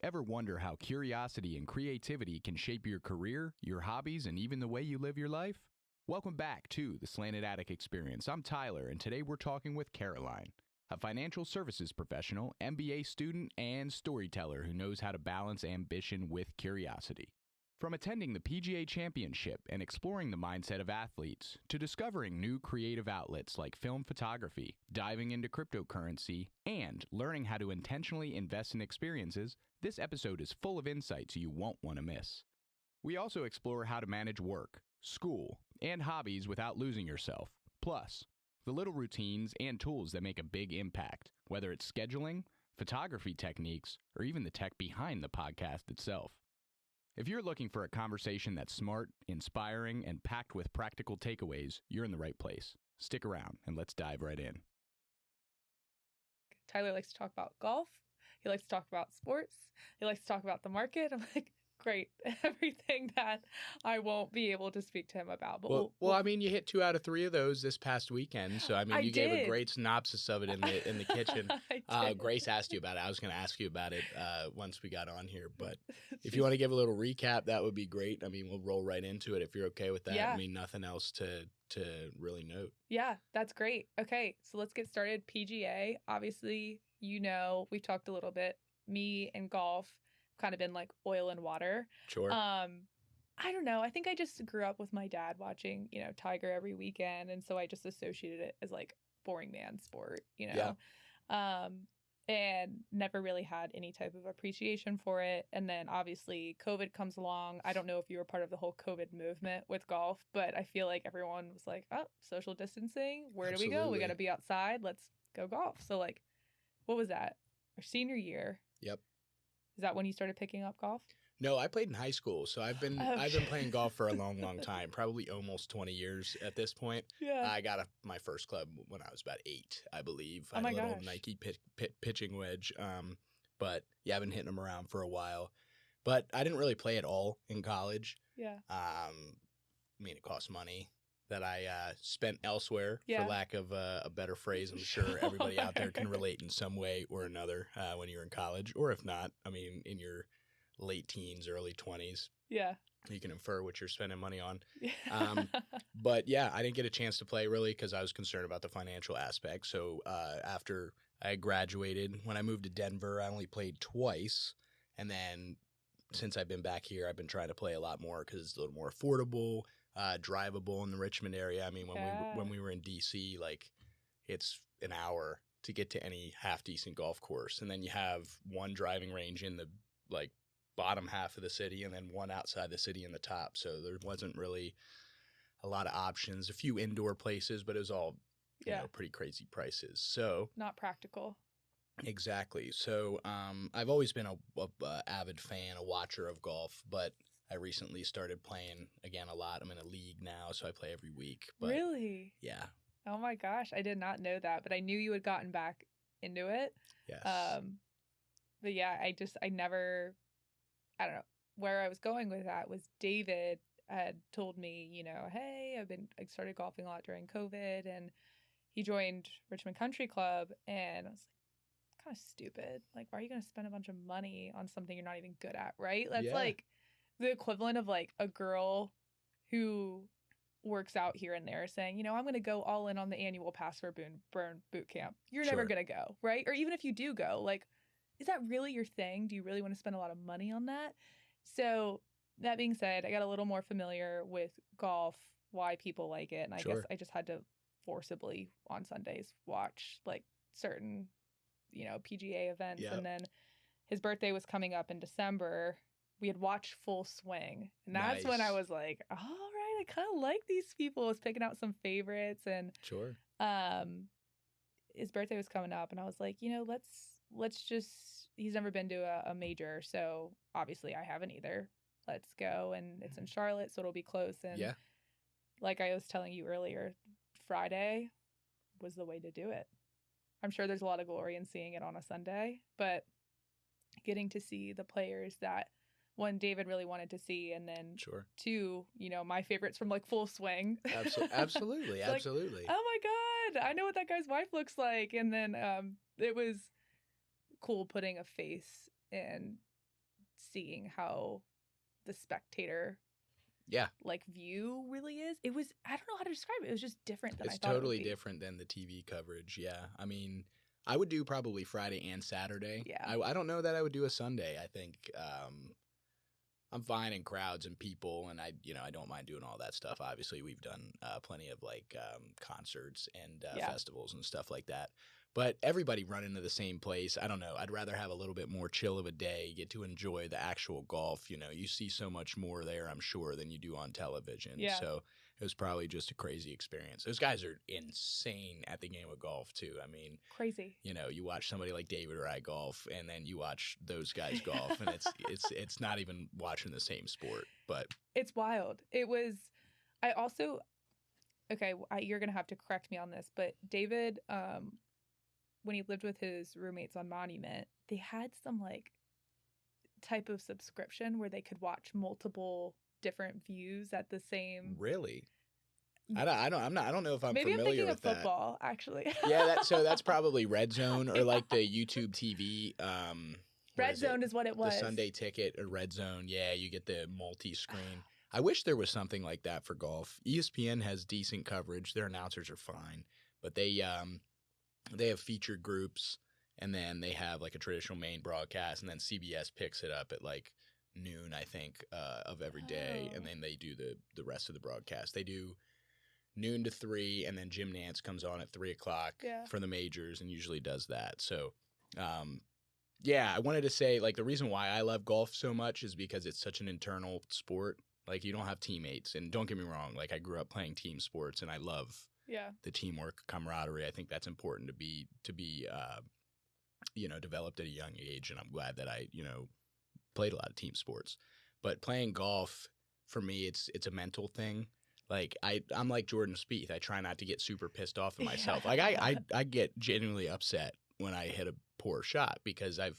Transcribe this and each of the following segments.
Ever wonder how curiosity and creativity can shape your career, your hobbies, and even the way you live your life? Welcome back to the Slanted Attic Experience. I'm Tyler, and today we're talking with Caroline, a financial services professional, MBA student, and storyteller who knows how to balance ambition with curiosity. From attending the PGA Championship and exploring the mindset of athletes, to discovering new creative outlets like film photography, diving into cryptocurrency, and learning how to intentionally invest in experiences, this episode is full of insights you won't want to miss. We also explore how to manage work, school, and hobbies without losing yourself. Plus, the little routines and tools that make a big impact, whether it's scheduling, photography techniques, or even the tech behind the podcast itself. If you're looking for a conversation that's smart, inspiring, and packed with practical takeaways, you're in the right place. Stick around and let's dive right in. Tyler likes to talk about golf. He likes to talk about sports. He likes to talk about the market. I'm like, great. Everything that I won't be able to speak to him about. But well, I mean, you hit 2 out of 3 of those this past weekend. So, I mean, you gave a great synopsis of it in the kitchen. Grace asked you about it. I was going to ask you about it once we got on here. But if you want to give a little recap, that would be great. I mean, we'll roll right into it if you're okay with that. Yeah. I mean, nothing else to really note. Yeah, that's great. Okay, so let's get started. PGA, obviously, we've talked a little bit. Me and golf kind of been like oil and water. Sure. I don't know. I think I just grew up with my dad watching, Tiger every weekend. And so I just associated it as like boring man sport, Yeah. And never really had any type of appreciation for it. And then obviously COVID comes along. I don't know if you were part of the whole COVID movement with golf, but I feel like everyone was like, oh, social distancing. Where do we go? We got to be outside. Let's go golf. So like, what was that? Our senior year. Yep. Is that when you started picking up golf? No, I played in high school, so I've been playing golf for a long time, probably almost 20 years at this point. Yeah. I got my first club when I was about 8, I believe. Oh my I had a little gosh. Nike pitching wedge, but yeah, I've been hitting them around for a while. But I didn't really play at all in college. Yeah. I mean, it costs money that I spent elsewhere, Yeah. for lack of a better phrase. I'm sure everybody out there can relate in some way or another when you're in college, or if not, I mean, in your late teens, early 20s. Yeah. You can infer what you're spending money on. Yeah. But yeah, I didn't get a chance to play really because I was concerned about the financial aspect. So after I graduated, when I moved to Denver, I only played twice. And then since I've been back here, I've been trying to play a lot more because it's a little more affordable, drivable in the Richmond area. I mean, when we were in DC, like it's an hour to get to any half decent golf course. And then you have one driving range in the like bottom half of the city and then one outside the city in the top. So there wasn't really a lot of options, a few indoor places, but it was all, pretty crazy prices. So Not practical. Exactly. So I've always been a avid fan, a watcher of golf, but I recently started playing again a lot. I'm in a league now, so I play every week. But Really? Yeah. Oh my gosh. I did not know that, but I knew you had gotten back into it. Yes. But yeah, I don't know where I was going with that was David had told me, hey, I started golfing a lot during COVID, and he joined Richmond Country Club, and I was like, kind of stupid. Like, why are you going to spend a bunch of money on something you're not even good at, right? That's like the equivalent of like a girl who works out here and there saying, I'm going to go all in on the annual pass for burn boot camp. You're never going to go, right? Or even if you do go, like, is that really your thing? Do you really want to spend a lot of money on that? So that being said, I got a little more familiar with golf, why people like it. And I guess I just had to forcibly on Sundays watch like certain, PGA events. Yep. And then his birthday was coming up in December. We had watched Full Swing. And that's when I was like, all right, I kind of like these people. I was picking out some favorites. And his birthday was coming up. And I was like, let's just, he's never been to a major, so obviously I haven't either. Let's go. And it's in Charlotte, so it'll be close. And like I was telling you earlier, Friday was the way to do it. I'm sure there's a lot of glory in seeing it on a Sunday, but getting to see the players that one, David really wanted to see, and then two, my favorites from like Full Swing. Absolutely. Like, oh my God, I know what that guy's wife looks like. And then it was cool putting a face and seeing how the spectator Yeah. like view really is. It was, I don't know how to describe it. It was just different than I It's thought totally it would be. different than the TV coverage. Yeah. I mean, I would do probably Friday and Saturday. Yeah. I don't know that I would do a Sunday. I think I'm fine in crowds and people, and I don't mind doing all that stuff. Obviously, we've done plenty of like concerts and festivals and stuff like that. But everybody run into the same place. I don't know. I'd rather have a little bit more chill of a day, get to enjoy the actual golf. You see so much more there, I'm sure, than you do on television. Yeah. So it was probably just a crazy experience. Those guys are insane at the game of golf, too. I mean, Crazy. You watch somebody like David or I golf, and then you watch those guys golf, and it's not even watching the same sport. But it's wild. It was. I also. Okay, you're gonna have to correct me on this, but David, when he lived with his roommates on Monument, they had some like type of subscription where they could watch multiple different views at the same. Really? I don't know if I'm Maybe familiar I'm with thinking of that. football, actually. Yeah, that's probably Red Zone or like the YouTube TV. Red Zone is what it was. The Sunday Ticket or Red Zone. Yeah, you get the multi-screen. I wish there was something like that for golf. ESPN has decent coverage. Their announcers are fine, but they have featured groups, and then they have like a traditional main broadcast, and then CBS picks it up at like noon, I think, of every day, and then they do the rest of the broadcast. They do noon to 3, and then Jim Nantz comes on at 3 o'clock for the majors and usually does that. So, I wanted to say, like, the reason why I love golf so much is because it's such an internal sport. Like, you don't have teammates. And don't get me wrong, like, I grew up playing team sports, and I love the teamwork, camaraderie. I think that's important to be developed at a young age, and I'm glad that I, played a lot of team sports. But playing golf, for me, it's a mental thing. Like, I'm like Jordan Spieth. I try not to get super pissed off at myself. Like, I get genuinely upset when I hit a poor shot because I've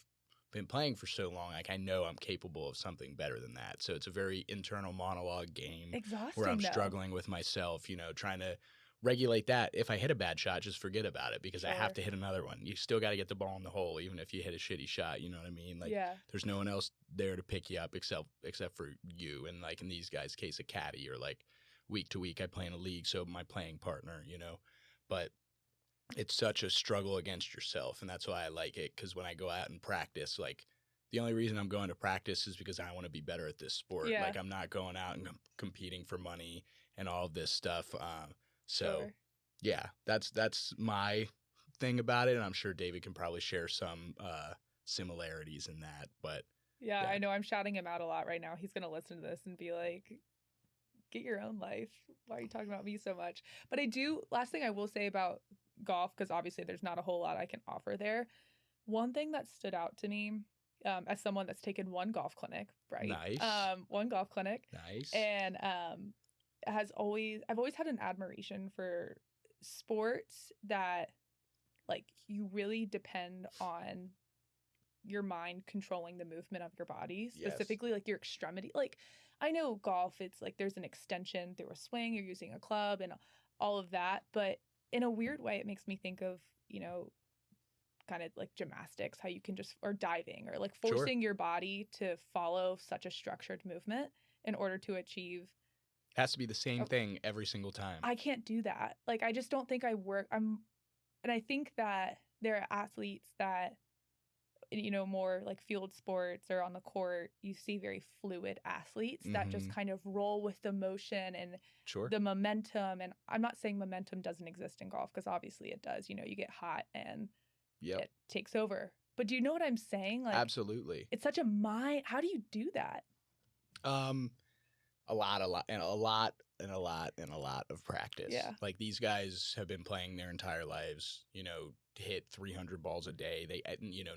been playing for so long. Like, I know I'm capable of something better than that. So it's a very internal monologue game. Exhausting, where I'm though. struggling with myself, trying to regulate that. If I hit a bad shot, just forget about it because I have to hit another one. You still got to get the ball in the hole, even if you hit a shitty shot. You know what I mean? Like, there's no one else there to pick you up except for you. And like in these guys' case, a caddy, or like week to week, I play in a league, so my playing partner, But it's such a struggle against yourself, and that's why I like it. Because when I go out and practice, like, the only reason I'm going to practice is because I want to be better at this sport. Yeah. Like, I'm not going out and competing for money and all of this stuff. That's my thing about it, and I'm sure David can probably share some similarities in that. But yeah, I know I'm shouting him out a lot right now. He's gonna listen to this and be like, "Get your own life. Why are you talking about me so much?" But last thing I will say about golf, because obviously there's not a whole lot I can offer there. One thing that stood out to me, as someone that's taken one golf clinic, right? Nice. One golf clinic. Nice. And I've always had an admiration for sports that, like, you really depend on your mind controlling the movement of your body, specifically like your extremity. Like, I know golf, it's like there's an extension through a swing, you're using a club and all of that, but in a weird way, it makes me think of, kind of like gymnastics, how you can or diving, or like forcing your body to follow such a structured movement in order to achieve. Has to be the same thing every single time. I can't do that. Like, I just don't think and I think that there are athletes that, more like field sports or on the court, you see very fluid athletes that just kind of roll with the motion and the momentum. And I'm not saying momentum doesn't exist in golf, because obviously it does. You get hot and it takes over. But do you know what I'm saying? Like, absolutely. It's such a mind. How do you do that? A lot of practice. Yeah. Like, these guys have been playing their entire lives, hit 300 balls a day. They,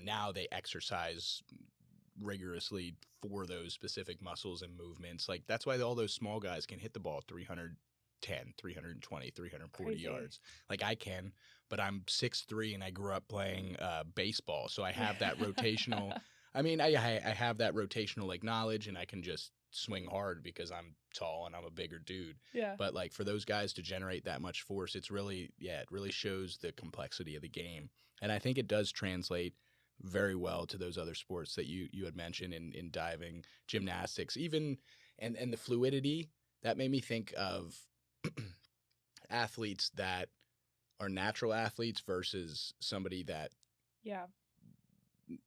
now they exercise rigorously for those specific muscles and movements. Like, that's why all those small guys can hit the ball 310, 320, 340 Crazy. yards. Like, I can, but I'm 6'3", and I grew up playing baseball. So I have that rotational, I have that rotational, like, knowledge, and I can just swing hard because I'm tall and I'm a bigger dude. Yeah. But like, for those guys to generate that much force, it really shows the complexity of the game. And I think it does translate very well to those other sports that you had mentioned in diving, gymnastics, even and the fluidity that made me think of athletes that are natural athletes versus somebody that Yeah.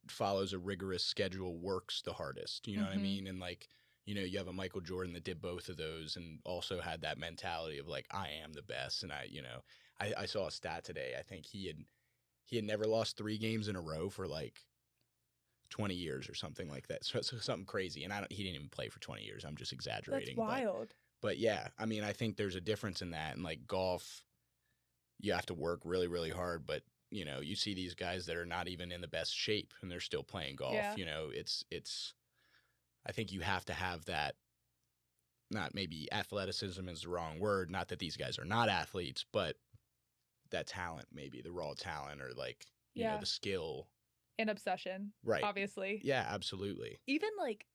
follows a rigorous schedule, works the hardest. You know what I Mhm. mean? And like, you know, you have a Michael Jordan that did both of those and also had that mentality of like, I am the best. And I saw a stat today. I think he had never lost 3 games in a row for like 20 years or something like that. So something crazy. And he didn't even play for 20 years. I'm just exaggerating. That's wild. But yeah, I mean, I think there's a difference in that. And like golf, you have to work really, really hard. But, you know, you see these guys that are not even in the best shape and they're still playing golf. Yeah. You know, I think you have to have that, not maybe athleticism is the wrong word. Not that these guys are not athletes, but that talent, maybe the raw talent or like, you know, the skill. And obsession. Right. Obviously. Yeah, absolutely. Even like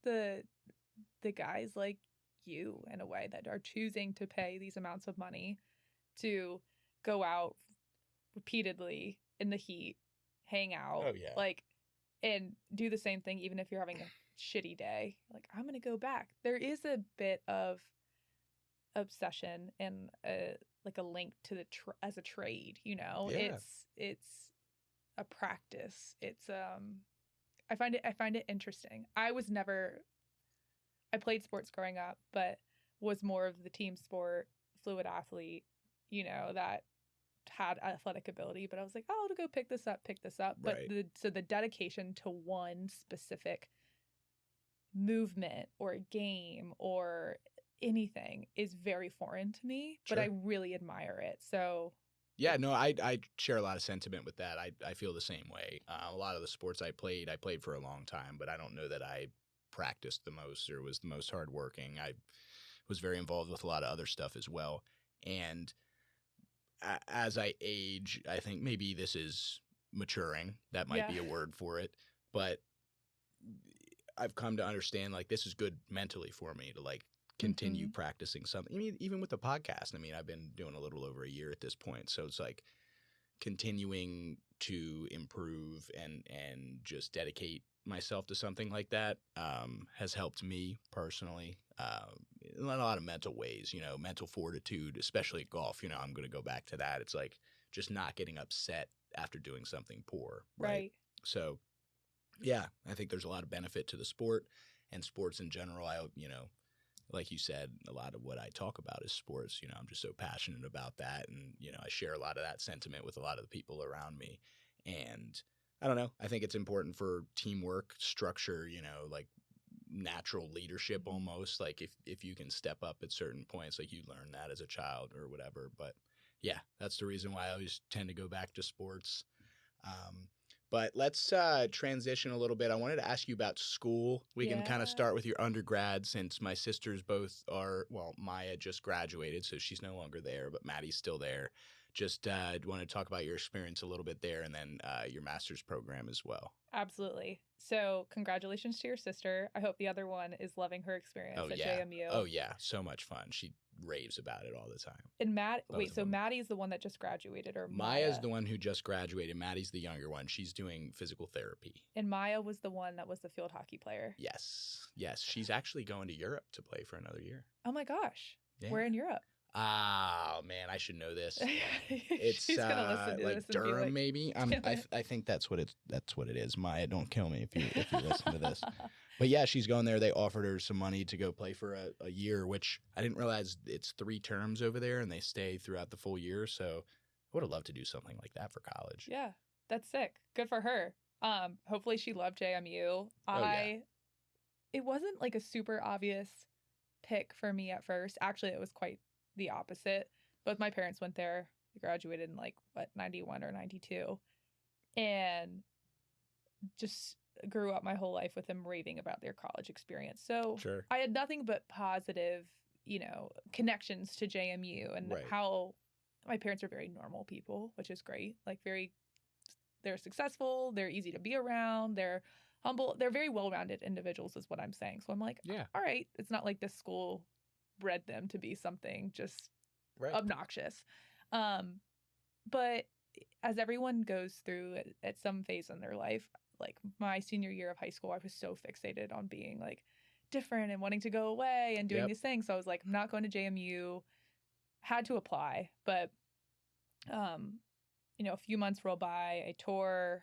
the guys like you in a way that are choosing to pay these amounts of money to go out repeatedly in the heat, hang out, Oh, yeah. like, and do the same thing even if you're having a shitty day. Like, I'm going to go back. There is a bit of obsession and like a link to the as a trade, you know. Yeah. It's a practice. It's I find it interesting. I played sports growing up, but was more of the team sport, fluid athlete, you know, that had athletic ability. But I was like, oh, to go pick this up. But Right. the dedication to one specific movement or game or anything is very foreign to me, Sure. but I really admire it. So yeah, no, I share a lot of sentiment with that. I feel the same way. A lot of the sports I played for a long time, but I don't know that I practiced the most or was the most hardworking. I was very involved with a lot of other stuff as well. And as I age, I think maybe this is maturing. That might be a word for it. But I've come to understand like this is good mentally for me to like continue practicing something. I mean, even with the podcast, I mean, I've been doing a little over a year at this point. So it's like continuing to improve and just dedicate myself to something like that has helped me personally in a lot of mental ways, you know, mental fortitude, especially golf. You know, I'm going to go back to that. It's like just not getting upset after doing something poor. Right. So, yeah, I think there's a lot of benefit to the sport and sports in general. You know, like you said, a lot of what I talk about is sports. You know, I'm just so passionate about that. And, you know, I share a lot of that sentiment with a lot of the people around me. And I don't know, I think it's important for teamwork, structure, you know, like natural leadership almost. Like if you can step up at certain points, like you learn that as a child or whatever. But yeah, that's the reason why I always tend to go back to sports. But let's transition a little bit. I wanted to ask you about school. We can kind of start with your undergrad since my sisters both are, well, Maya just graduated, so she's no longer there, but Maddie's still there. Just want to talk about your experience a little bit there and then your master's program as well. Absolutely. So congratulations to your sister. I hope the other one is loving her experience at JMU. Oh, yeah. So much fun. She raves about it all the time. And Maddie's the one that just graduated, or Maya's the one who just graduated. Maddie's the younger one. She's doing physical therapy. And Maya was the one that was the field hockey player. Yes. She's actually going to Europe to play for another year. Oh my gosh. Yeah. We're in Europe. Oh man, I should know this. It's She's gonna listen to like this Durham, and be like, maybe. I think that's what it is. Maya, don't kill me if you listen to this. But yeah, she's going there. They offered her some money to go play for a year, which I didn't realize it's 3 terms over there, and they stay throughout the full year. So I would have loved to do something like that for college. Yeah, that's sick. Good for her. Hopefully she loved JMU. It wasn't like a super obvious pick for me at first. Actually, it was quite the opposite. Both my parents went there. They graduated in 91 or 92, and just grew up my whole life with them raving about their college experience. So sure. I had nothing but positive, connections to JMU and how my parents are very normal people, which is great. They're successful. They're easy to be around. They're humble. They're very well-rounded individuals is what I'm saying. So I'm like, yeah, all right. It's not like this school bred them to be something just obnoxious. But as everyone goes through at some phase in their life, like my senior year of high school, I was so fixated on being like different and wanting to go away and doing Yep. these things. So I was like, I'm not going to JMU, had to apply, but a few months roll by, I tour,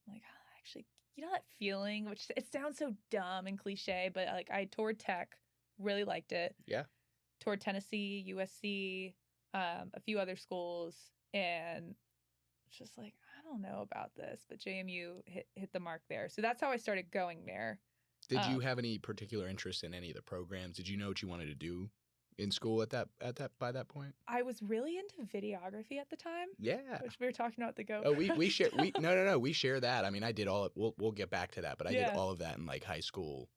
I'm like, actually, that feeling, which it sounds so dumb and cliche, but like I toured Tech, really liked it. Yeah. Toured Tennessee, USC, a few other schools, and it's just like, I don't know about this, but JMU hit the mark there. So that's how I started going there. Did you have any particular interest in any of the programs? Did you know what you wanted to do in school by that point? I was really into videography at the time. Yeah. Which we were talking about the GoPro. Oh, we share we share that. I mean, I did all we'll get back to that, but I did all of that in like high school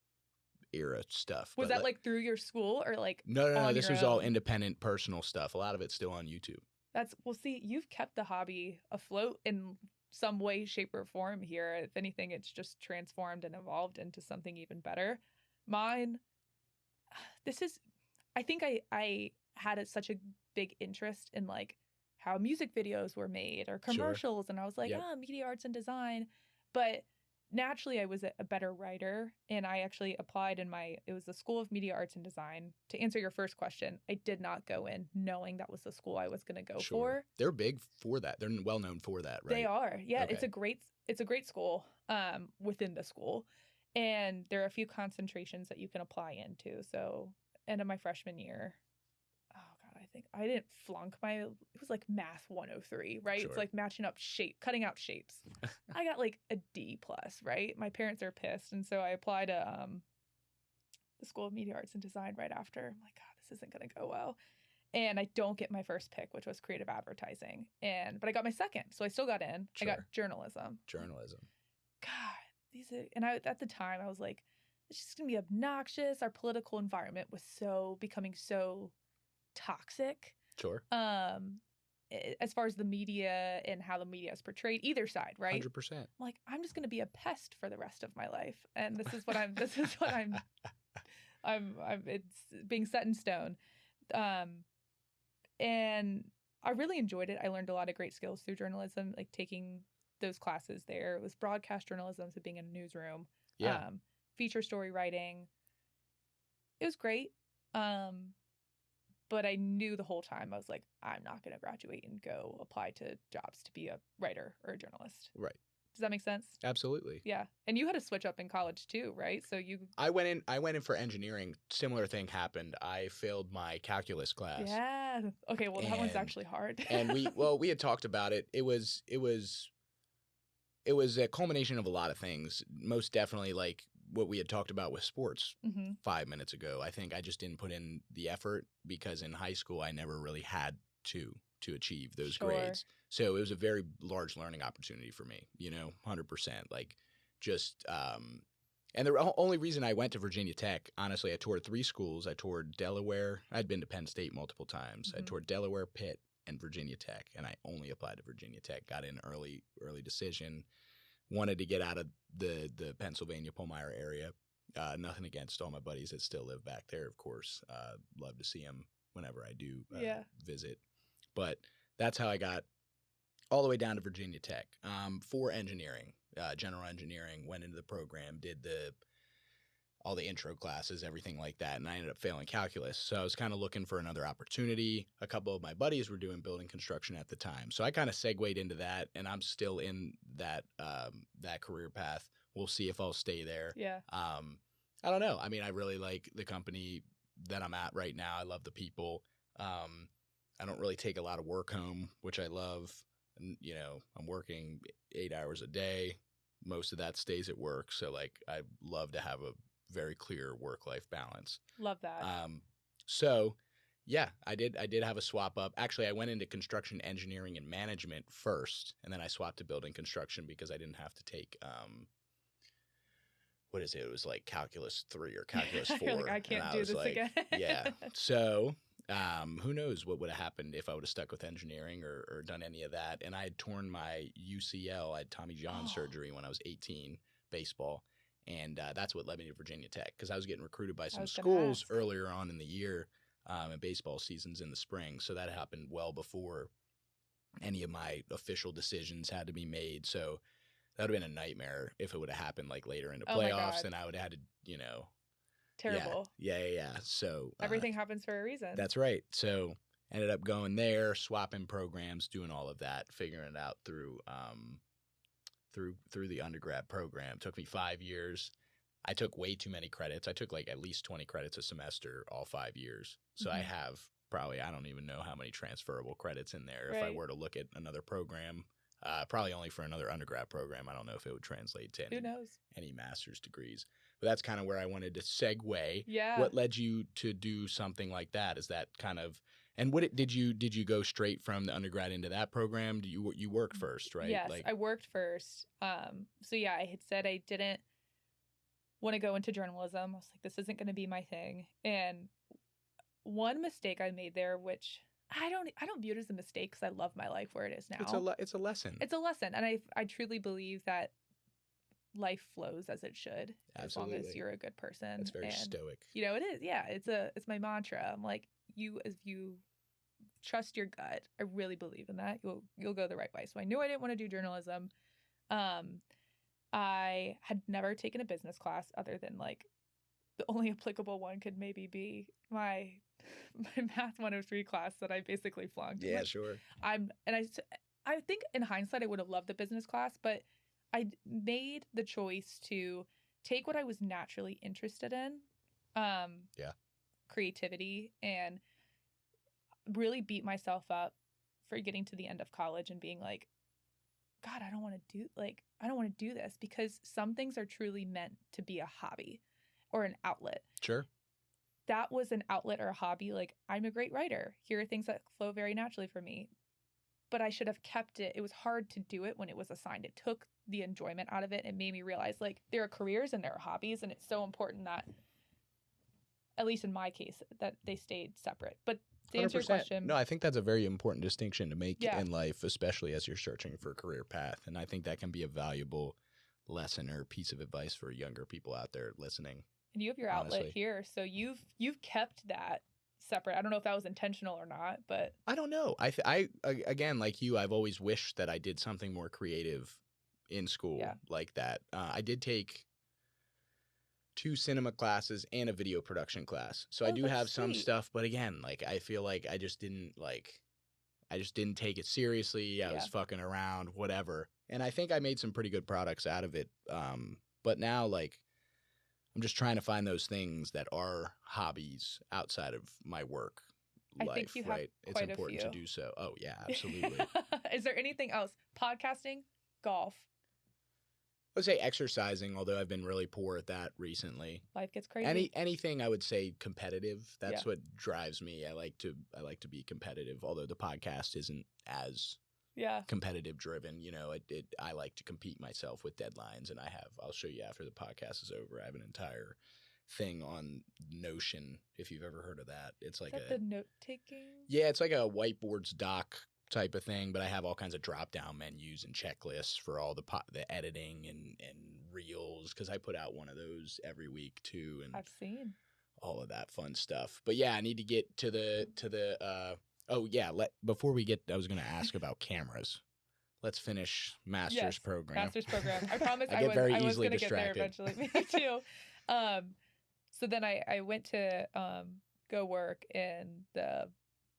era stuff. Was that like through your school or like No, this was all independent personal stuff. A lot of it's still on YouTube. See, you've kept the hobby afloat in some way, shape, or form here. If anything, it's just transformed and evolved into something even better. Mine, I think I had such a big interest in like how music videos were made or commercials. Sure. And I was like, media arts and design. But naturally, I was a better writer, and I actually applied it was the School of Media Arts and Design. To answer your first question, I did not go in knowing that was the school I was going to go for. They're big for that. They're well known for that, right? They are. Yeah, okay. It's a great school within the school, and there are a few concentrations that you can apply into. So, end of my freshman year, I didn't flunk it was like math 103, right? Sure. It's like cutting out shapes. I got like a D+, right? My parents are pissed. And so I applied to the School of Media Arts and Design right after. I'm like, God, this isn't going to go well. And I don't get my first pick, which was creative advertising. But I got my second. So I still got in. Sure. I got journalism. God, at the time I was like, it's just going to be obnoxious. Our political environment was becoming so toxic. Sure. As far as the media and how the media is portrayed, either side, right? 100%. I'm like, I'm just going to be a pest for the rest of my life, and this is what I'm. It's being set in stone, and I really enjoyed it. I learned a lot of great skills through journalism, like taking those classes there. It was broadcast journalism, so being in a newsroom. Yeah. Feature story writing. It was great. But I knew the whole time, I was like, I'm not going to graduate and go apply to jobs to be a writer or a journalist. Right. Does that make sense? Absolutely. Yeah. And you had to switch up in college too, right? So I went in for engineering. Similar thing happened. I failed my calculus class. Yeah. Okay, well that one's actually hard. And we had talked about it. It was a culmination of a lot of things. Most definitely like what we had talked about with sports 5 minutes ago. I think I just didn't put in the effort because in high school I never really had to achieve those grades. So it was a very large learning opportunity for me, 100%. Like just and the only reason I went to Virginia Tech, honestly, I toured 3 schools. I toured Delaware. I'd been to Penn State multiple times. I toured Delaware, Pitt, and Virginia Tech, and I only applied to Virginia Tech. Got in early decision. Wanted to get out of the Pennsylvania Palmyra area. Nothing against all my buddies that still live back there, of course. Love to see them whenever I do visit. But that's how I got all the way down to Virginia Tech for engineering, general engineering. Went into the program, did all the intro classes, everything like that, and I ended up failing calculus. So I was kind of looking for another opportunity. A couple of my buddies were doing building construction at the time, so I kind of segued into that, and I'm still in that career path. We'll see if I'll stay there. Yeah. I don't know. I mean, I really like the company that I'm at right now. I love the people. I don't really take a lot of work home, which I love. And, I'm working 8 hours a day. Most of that stays at work. So like, I love to have a very clear work-life balance. Love that. So yeah, I did have a swap up. Actually, I went into construction engineering and management first, and then I swapped to building construction because I didn't have to take what is it? It was like calculus 3 or calculus 4. You're like, I can't do this again. Yeah. So who knows what would have happened if I would have stuck with engineering or done any of that. And I had torn my UCL. I had Tommy John surgery when I was 18, baseball. And that's what led me to Virginia Tech because I was getting recruited by some schools earlier on in the year, and baseball season's in the spring. So that happened well before any of my official decisions had to be made. So that would have been a nightmare if it would have happened like later in the Oh my playoffs. God. Then I would have had to, you know, Terrible. Yeah. So Everything happens for a reason. that's right. So ended up going there, swapping programs, doing all of that, figuring it out through the undergrad program. Took me 5 years. I took way too many credits. I took like at least 20 credits a semester all 5 years. So I have probably, I don't even know how many transferable credits in there. If I Right. were to look at another program, probably only for another undergrad program. I don't know if it would translate to Who knows? any master's degrees. But that's kind of where I wanted to segue. Yeah. What led you to do something like that? Is that kind of, and did you go straight from the undergrad into that program? You worked first, right? Yes, I worked first. So yeah, I had said I didn't want to go into journalism. I was like, this isn't going to be my thing. And one mistake I made there, which I don't view it as a mistake because I love my life where it is now. It's a lesson. It's a lesson, and I truly believe that life flows as it should, as long as Absolutely. you're a good person. It's very and, stoic. You know, it is. Yeah, it's my mantra. I'm like, if you trust your gut, I really believe in that. You'll go the right way. So I knew I didn't want to do journalism. I had never taken a business class other than like the only applicable one could maybe be my math 103 class that I basically flunked. Yeah, Which sure. I think in hindsight I would have loved the business class, but I made the choice to take what I was naturally interested in, creativity, and really beat myself up for getting to the end of college and being like, God, I don't want to do this, because some things are truly meant to be a hobby or an outlet. Sure. That was an outlet or a hobby. Like, I'm a great writer. Here are things that flow very naturally for me. But I should have kept it. It was hard to do it when it was assigned. It took the enjoyment out of it. It made me realize, like, there are careers and there are hobbies, and it's so important that, at least in my case, that they stayed separate. But to answer your 100%. question, No, I think that's a very important distinction to make Yeah. in life, especially as you're searching for a career path. And I think that can be a valuable lesson or piece of advice for younger people out there listening. and you have your outlet honestly. here, so you've kept that separate. I don't know if that was intentional or not, but I don't know. I again, like you, I've always wished that I did something more creative in school like that. I did take 2 cinema classes and a video production class. So I do that's have some sweet. stuff, but again, like I feel like I just didn't take it seriously. I was fucking around, whatever. And I think I made some pretty good products out of it. But now, like, I'm just trying to find those things that are hobbies outside of my work I life, think you have right? It's quite a important to few. do so. Oh, yeah, absolutely. Is there anything else? Podcasting, golf, I would say exercising, although I've been really poor at that recently. life gets crazy. Anything I would say competitive. That's Yeah. what drives me. I like to be competitive, although the podcast isn't as Yeah. competitive driven. You know, I like to compete myself with deadlines, and I'll show you after the podcast is over. I have an entire thing on Notion, if you've ever heard of that. It's like Is that the note taking? yeah, it's like a whiteboards doc type of thing, but I have all kinds of drop down menus and checklists for all the editing and reels, because I put out one of those every week too, and I've seen. all of that fun stuff. But yeah, I need to get to the oh yeah, before we get, I was going to ask about cameras. Let's finish master's program. Master's program. I promise I get very I was easily going to get there distracted. eventually. Me too. So then I went to go work in the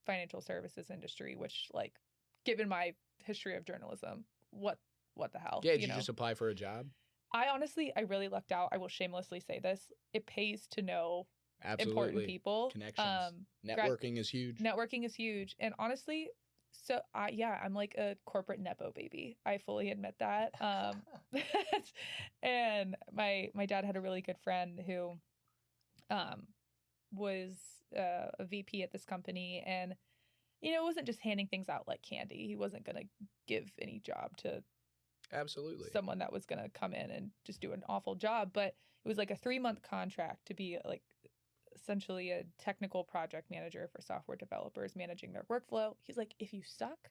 financial services industry, which, like, given my history of journalism, what the hell? Yeah, did you just apply for a job? I really lucked out. I will shamelessly say this. It pays to know Absolutely. important people. Connections. Networking is huge. Networking is huge. And honestly, so I'm like a corporate Nepo baby. I fully admit that. And my dad had a really good friend who was a VP at this company, and it wasn't just handing things out like candy. He wasn't going to give any job to Absolutely. someone that was going to come in and just do an awful job, but it was like a 3-month contract to be like essentially a technical project manager for software developers, managing their workflow. He's like, if you suck,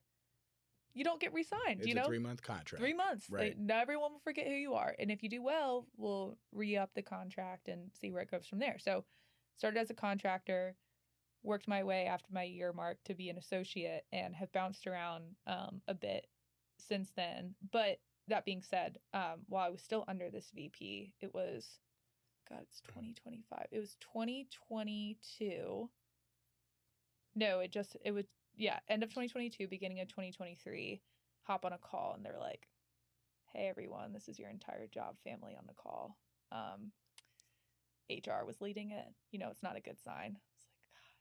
you don't get re-signed. It's a 3-month contract. 3 months. Right. Everyone will forget who you are. And if you do well, we'll re-up the contract and see where it goes from there. So started as a contractor, worked my way after my year mark to be an associate and have bounced around a bit since then. But that being said, while I was still under this VP, it was, God, it's 2025. It was 2022. No, it was, yeah, end of 2022, beginning of 2023, hop on a call and they're like, hey, everyone, this is your entire job family on the call. HR was leading it. You know, it's not a good sign. It's like, God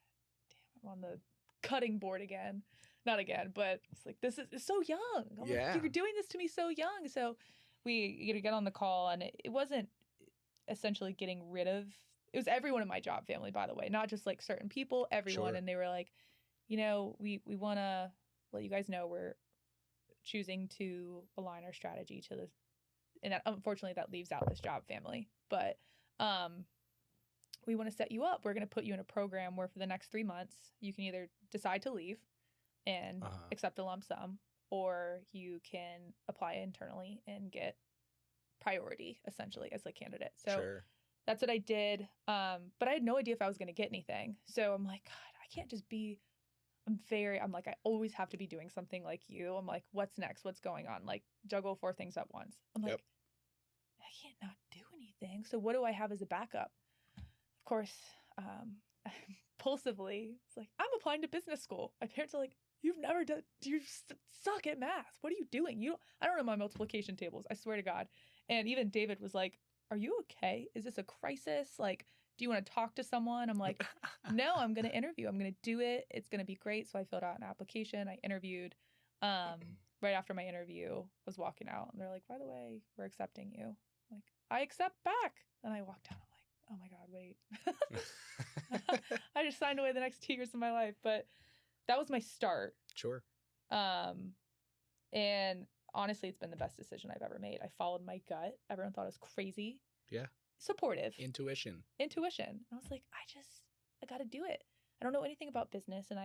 damn, I'm on the cutting board again. Not again, but it's like, it's so young. I'm like, you're doing this to me so young. So we get on the call, and it wasn't essentially getting rid of, it was everyone in my job family, by the way, not just like certain people, everyone. Sure. And they were like, you know, we want to let you guys know we're choosing to align our strategy to this. And that, unfortunately, that leaves out this job family. But we want to set you up. We're going to put you in a program where for the next 3 months, you can either decide to leave and accept a lump sum, or you can apply internally and get priority, essentially, as a candidate. So that's what I did. But I had no idea if I was going to get anything. So I'm like, God, I can't just be, I'm like, I always have to be doing something like you. I'm like, what's next? What's going on? Like, juggle 4 things at once. I'm like, I can't not do anything. So what do I have as a backup? Of course, impulsively, it's like, I'm applying to business school. My parents are like, you've never done, you suck at math. What are you doing? I don't know my multiplication tables. I swear to God. And even David was like, are you okay? Is this a crisis? Like, do you want to talk to someone? I'm like, no, I'm going to interview. I'm going to do it. It's going to be great. So I filled out an application. I interviewed. Right after my interview, I was walking out, and they're like, by the way, we're accepting you. I'm like, I accept back. And I walked out. I'm like, oh my God, wait. I just signed away the next 2 years of my life. But that was my start. Sure. And honestly, it's been the best decision I've ever made. I followed my gut. Everyone thought I was crazy. Yeah. Supportive. Intuition. And I was like, I got to do it. I don't know anything about business. And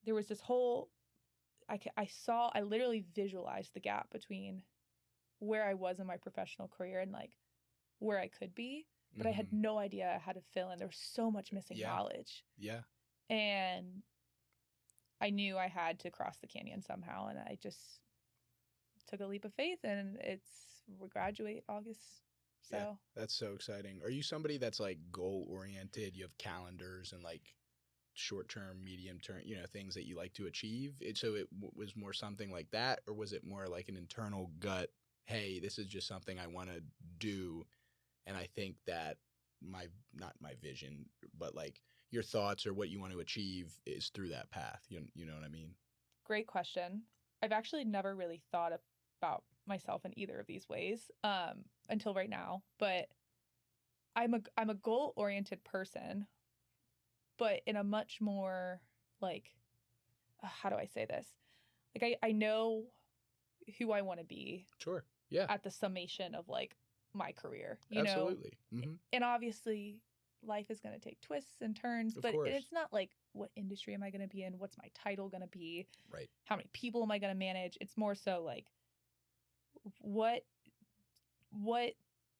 there was this whole, I literally visualized the gap between where I was in my professional career and like where I could be, but I had no idea how to fill in. There was so much missing knowledge. Yeah. And I knew I had to cross the canyon somehow. And I just took a leap of faith, and we graduate August. So yeah, that's so exciting. Are you somebody that's like goal oriented? You have calendars and like short term, medium term, things that you like to achieve. So it was more something like that, or was it more like an internal gut? Hey, this is just something I want to do, and I think that not my vision, but like your thoughts or what you want to achieve is through that path. You know what I mean? Great question. I've actually never really thought about myself in either of these ways until right now, but I'm a goal-oriented person, but in a much more like, how do I say this? Like I know who I want to be. Sure. Yeah. At the summation of like my career, Absolutely. And obviously life is going to take twists and turns, but it's not like, what industry am I going to be in? What's my title going to be? Right. How many people am I going to manage? It's more so like, what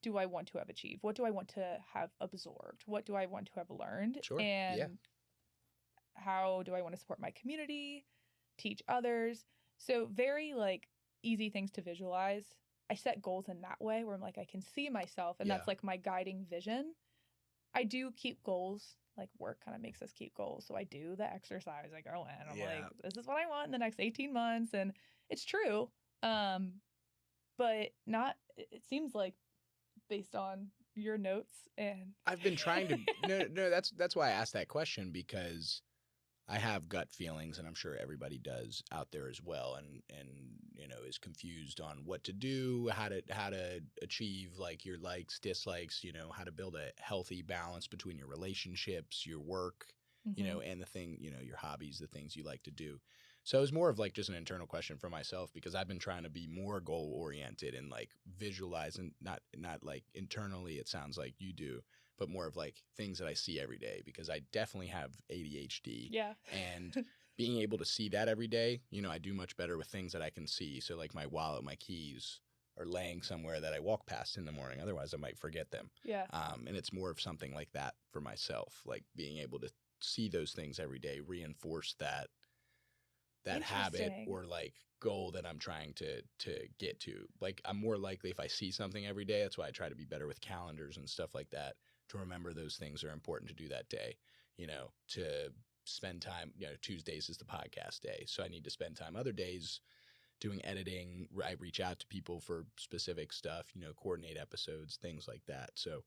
do I want to have achieved? What do I want to have absorbed? What do I want to have learned? Sure. And how do I want to support my community, teach others? So very like easy things to visualize. I set goals in that way where I'm like, I can see myself, and that's like my guiding vision. I do keep goals. Like work kind of makes us keep goals. So I do the exercise. I go in. I'm like, this is what I want in the next 18 months. And it's true. But not, it seems like based on your notes, and I've been trying to, no, that's why I asked that question, because I have gut feelings, and I'm sure everybody does out there as well. And is confused on what to do, how to achieve like your likes, dislikes, how to build a healthy balance between your relationships, your work, and the thing, your hobbies, the things you like to do. So it was more of like just an internal question for myself, because I've been trying to be more goal oriented and like visualize, and not like internally, it sounds like you do, but more of like things that I see every day, because I definitely have ADHD. Yeah. And being able to see that every day, I do much better with things that I can see. So like my wallet, my keys are laying somewhere that I walk past in the morning. Otherwise I might forget them. Yeah. And it's more of something like that for myself, like being able to see those things every day reinforce that habit or like goal that I'm trying to get to. Like I'm more likely if I see something every day, that's why I try to be better with calendars and stuff like that, to remember those things are important to do that day, you know, to spend time, you know, Tuesdays is the podcast day. So I need to spend time other days doing editing. I reach out to people for specific stuff, you know, coordinate episodes, things like that. So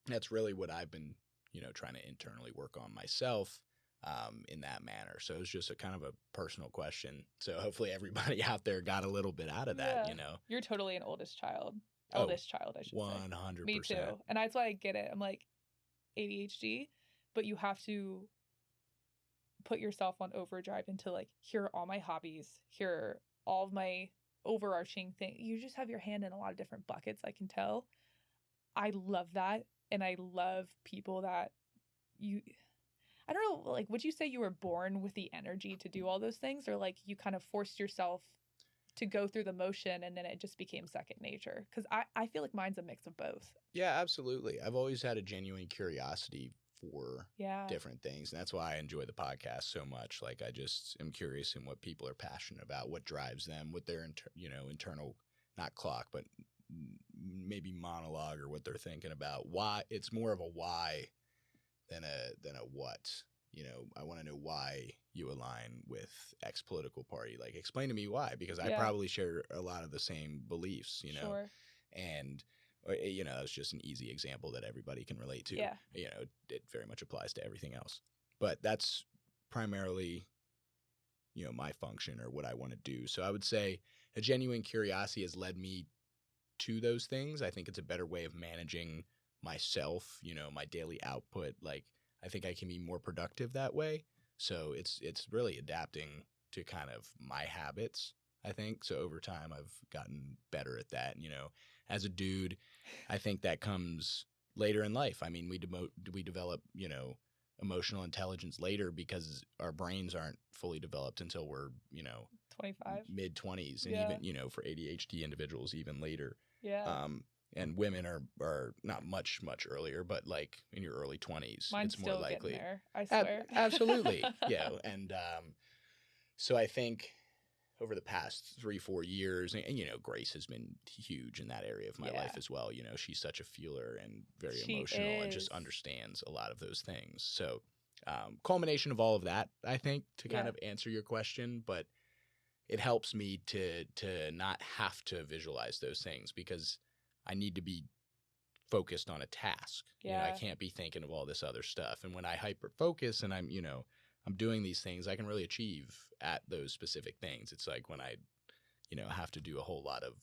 that's really what I've been, you know, trying to internally work on myself in that manner. So it was just a kind of a personal question. So hopefully everybody out there got a little bit out of that, you know. You're totally an eldest child, I should 100%. say. Me too. And that's why I get it. I'm like ADHD, but you have to put yourself on overdrive into like, here are all my hobbies, here are all of my overarching things. You just have your hand in a lot of different buckets, I can tell. I love that. And I love people that I don't know, like, would you say you were born with the energy to do all those things, or like you kind of forced yourself to go through the motion and then it just became second nature? Because I feel like mine's a mix of both. Yeah, absolutely. I've always had a genuine curiosity for different things. And that's why I enjoy the podcast so much. Like I just am curious in what people are passionate about, what drives them, what their internal, not clock, but maybe monologue or what they're thinking about. Why it's more of a why than a what. You know, I want to know why you align with X political party. Like, explain to me why, because I probably share a lot of the same beliefs, you know. Sure. And, you know, that's just an easy example that everybody can relate to. Yeah. You know, it very much applies to everything else. But that's primarily, you know, my function or what I want to do. So I would say a genuine curiosity has led me to those things. I think it's a better way of managing myself, you know, my daily output. Like I think I can be more productive that way. So it's really adapting to kind of my habits, I think. So over time I've gotten better at that. You know, as a dude, I think that comes later in life. I mean, we develop, you know, emotional intelligence later because our brains aren't fully developed until we're, you know, 25, mid-20s, and even, you know, for ADHD individuals even later. Yeah. And women are not much earlier, but like in your early 20s, Mine's it's more still likely. Getting there, I swear. Absolutely. Yeah. And so I think over the past 3-4 years, and, you know, Grace has been huge in that area of my life as well. You know, she's such a feeler and very emotional and just understands a lot of those things. So culmination of all of that, I think, to kind of answer your question, but it helps me to not have to visualize those things because I need to be focused on a task. You know, I can't be thinking of all this other stuff. And when I hyper focus and I'm, you know, I'm doing these things, I can really achieve at those specific things. It's like when I, you know, have to do a whole lot of,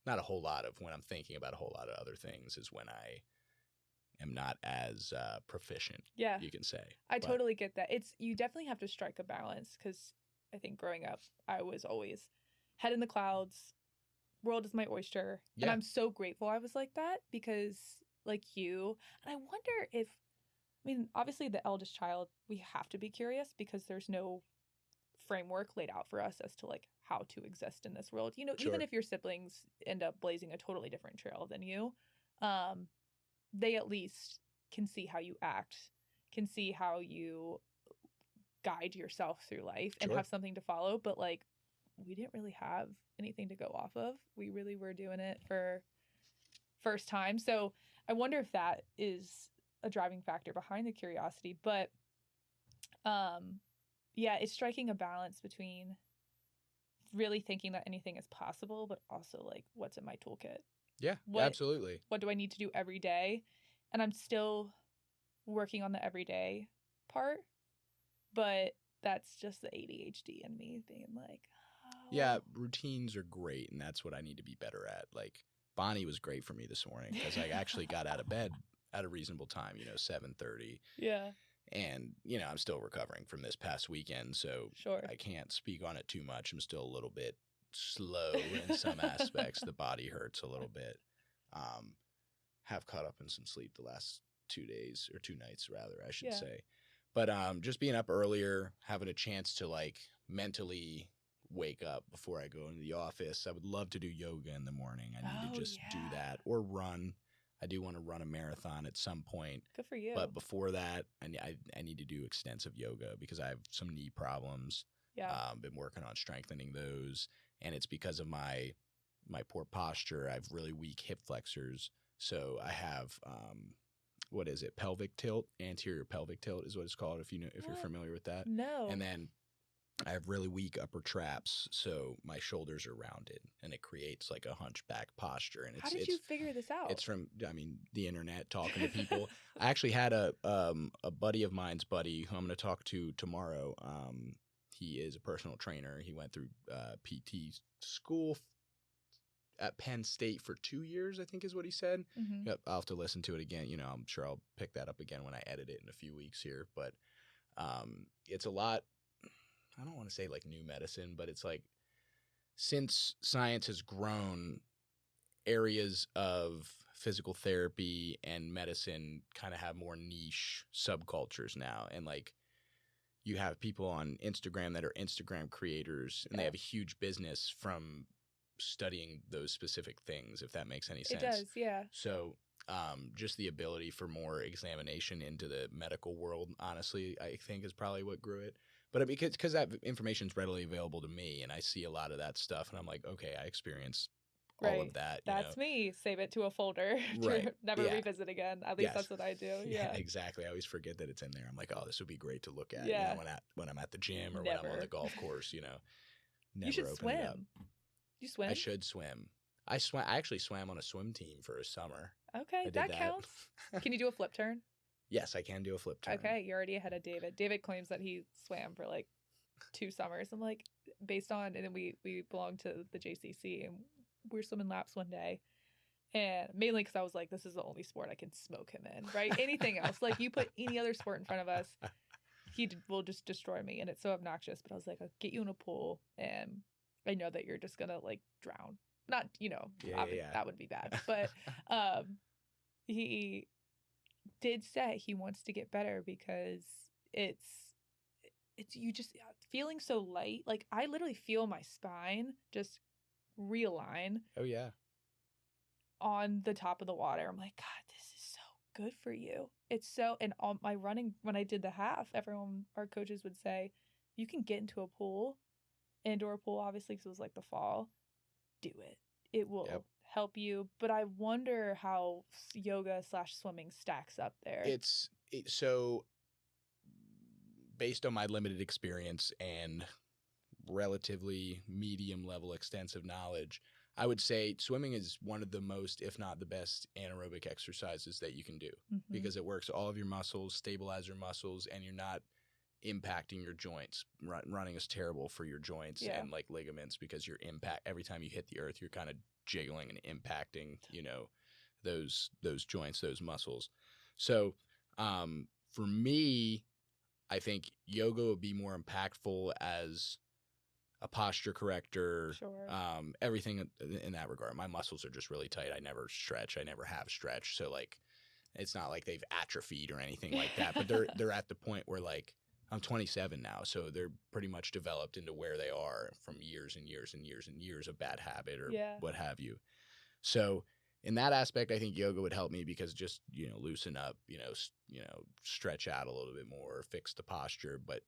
not a whole lot of, when I'm thinking about a whole lot of other things is when I am not as proficient, you can say. I totally get that. You definitely have to strike a balance because I think growing up, I was always head in the clouds, world is my oyster. And I'm so grateful I was like that because like you, and I wonder if, I mean, obviously the eldest child, we have to be curious because there's no framework laid out for us as to like how to exist in this world. You know, even if your siblings end up blazing a totally different trail than you, they at least can see how you act, can see how you guide yourself through life and have something to follow. But like, we didn't really have anything to go off of. We really were doing it for first time. So I wonder if that is a driving factor behind the curiosity. But it's striking a balance between really thinking that anything is possible, but also like, what's in my toolkit? Yeah, absolutely. What do I need to do every day? And I'm still working on the everyday part, but that's just the ADHD in me being like, yeah, routines are great, and that's what I need to be better at. Like, Bonnie was great for me this morning because I actually got out of bed at a reasonable time, you know, 7:30. Yeah. And, you know, I'm still recovering from this past weekend, so I can't speak on it too much. I'm still a little bit slow in some aspects. The body hurts a little bit. Have caught up in some sleep the last 2 days, or 2 nights rather, I should say. But just being up earlier, having a chance to like mentally wake up before I go into the office. I would love to do yoga in the morning. I need to just do that or run. I do want to run a marathon at some point. Good for you. But before that, I need to do extensive yoga because I have some knee problems. Yeah. Been working on strengthening those, and it's because of my poor posture. I have really weak hip flexors, so I have what is it? Pelvic tilt, anterior pelvic tilt is what it's called. If you're familiar with that. No. And then I have really weak upper traps, so my shoulders are rounded, and it creates like a hunchback posture. And how did you figure this out? It's from, the internet, talking to people. I actually had a buddy of mine's buddy who I'm going to talk to tomorrow. He is a personal trainer. He went through PT school at Penn State for 2 years, I think is what he said. Mm-hmm. Yep, I'll have to listen to it again. I'm sure I'll pick that up again when I edit it in a few weeks here. But it's a lot. I don't want to say like new medicine, but it's like since science has grown, areas of physical therapy and medicine kind of have more niche subcultures now. And like you have people on Instagram that are Instagram creators, and they have a huge business from studying those specific things, if that makes any sense. It does, yeah. So just the ability for more examination into the medical world, honestly, I think is probably what grew it. But because that information is readily available to me, and I see a lot of that stuff, and I'm like, okay, I experience all of that. That's me. Save it to a folder to never revisit again. At least that's what I do. Yeah, exactly. I always forget that it's in there. I'm like, oh, this would be great to look at. Yeah. When I'm at the gym or when I'm on the golf course. Never you should open swim. it up. You swim? I should swim. I actually swam on a swim team for a summer. Okay, that counts. Can you do a flip turn? Yes, I can do a flip turn. Okay, you're already ahead of David. David claims that he swam for like 2 summers. I'm like, based on, and then we belong to the JCC, and we were swimming laps one day, and mainly because I was like, this is the only sport I can smoke him in, right? Anything else, like you put any other sport in front of us, he will just destroy me, and it's so obnoxious. But I was like, I'll get you in a pool, and I know that you're just gonna like drown. Not, that would be bad, but he did say he wants to get better because it's you just feeling so light. Like I literally feel my spine just realign. Oh yeah. On the top of the water. I'm like, God, this is so good for you. It's so, and all my running, when I did the half, our coaches would say, you can get into a pool, indoor pool, obviously, because it was like the fall. Do it. It will help you. But I wonder how yoga/swimming stacks up there. So based on my limited experience and relatively medium level extensive knowledge, I would say swimming is one of the most, if not the best, anaerobic exercises that you can do because it works all of your muscles, stabilize your muscles, and you're not impacting your joints. Running is terrible for your joints and like ligaments because every time you hit the earth, you're kind of jiggling and impacting, those joints, those muscles. So for me, I think yoga would be more impactful as a posture corrector, everything in that regard. My muscles are just really tight. I never stretch. I never have stretched. So like, it's not like they've atrophied or anything like that, but they're at the point where like, I'm 27 now, so they're pretty much developed into where they are from years and years and years and years of bad habit or what have you. So in that aspect, I think yoga would help me because just, loosen up, stretch out a little bit more, fix the posture. But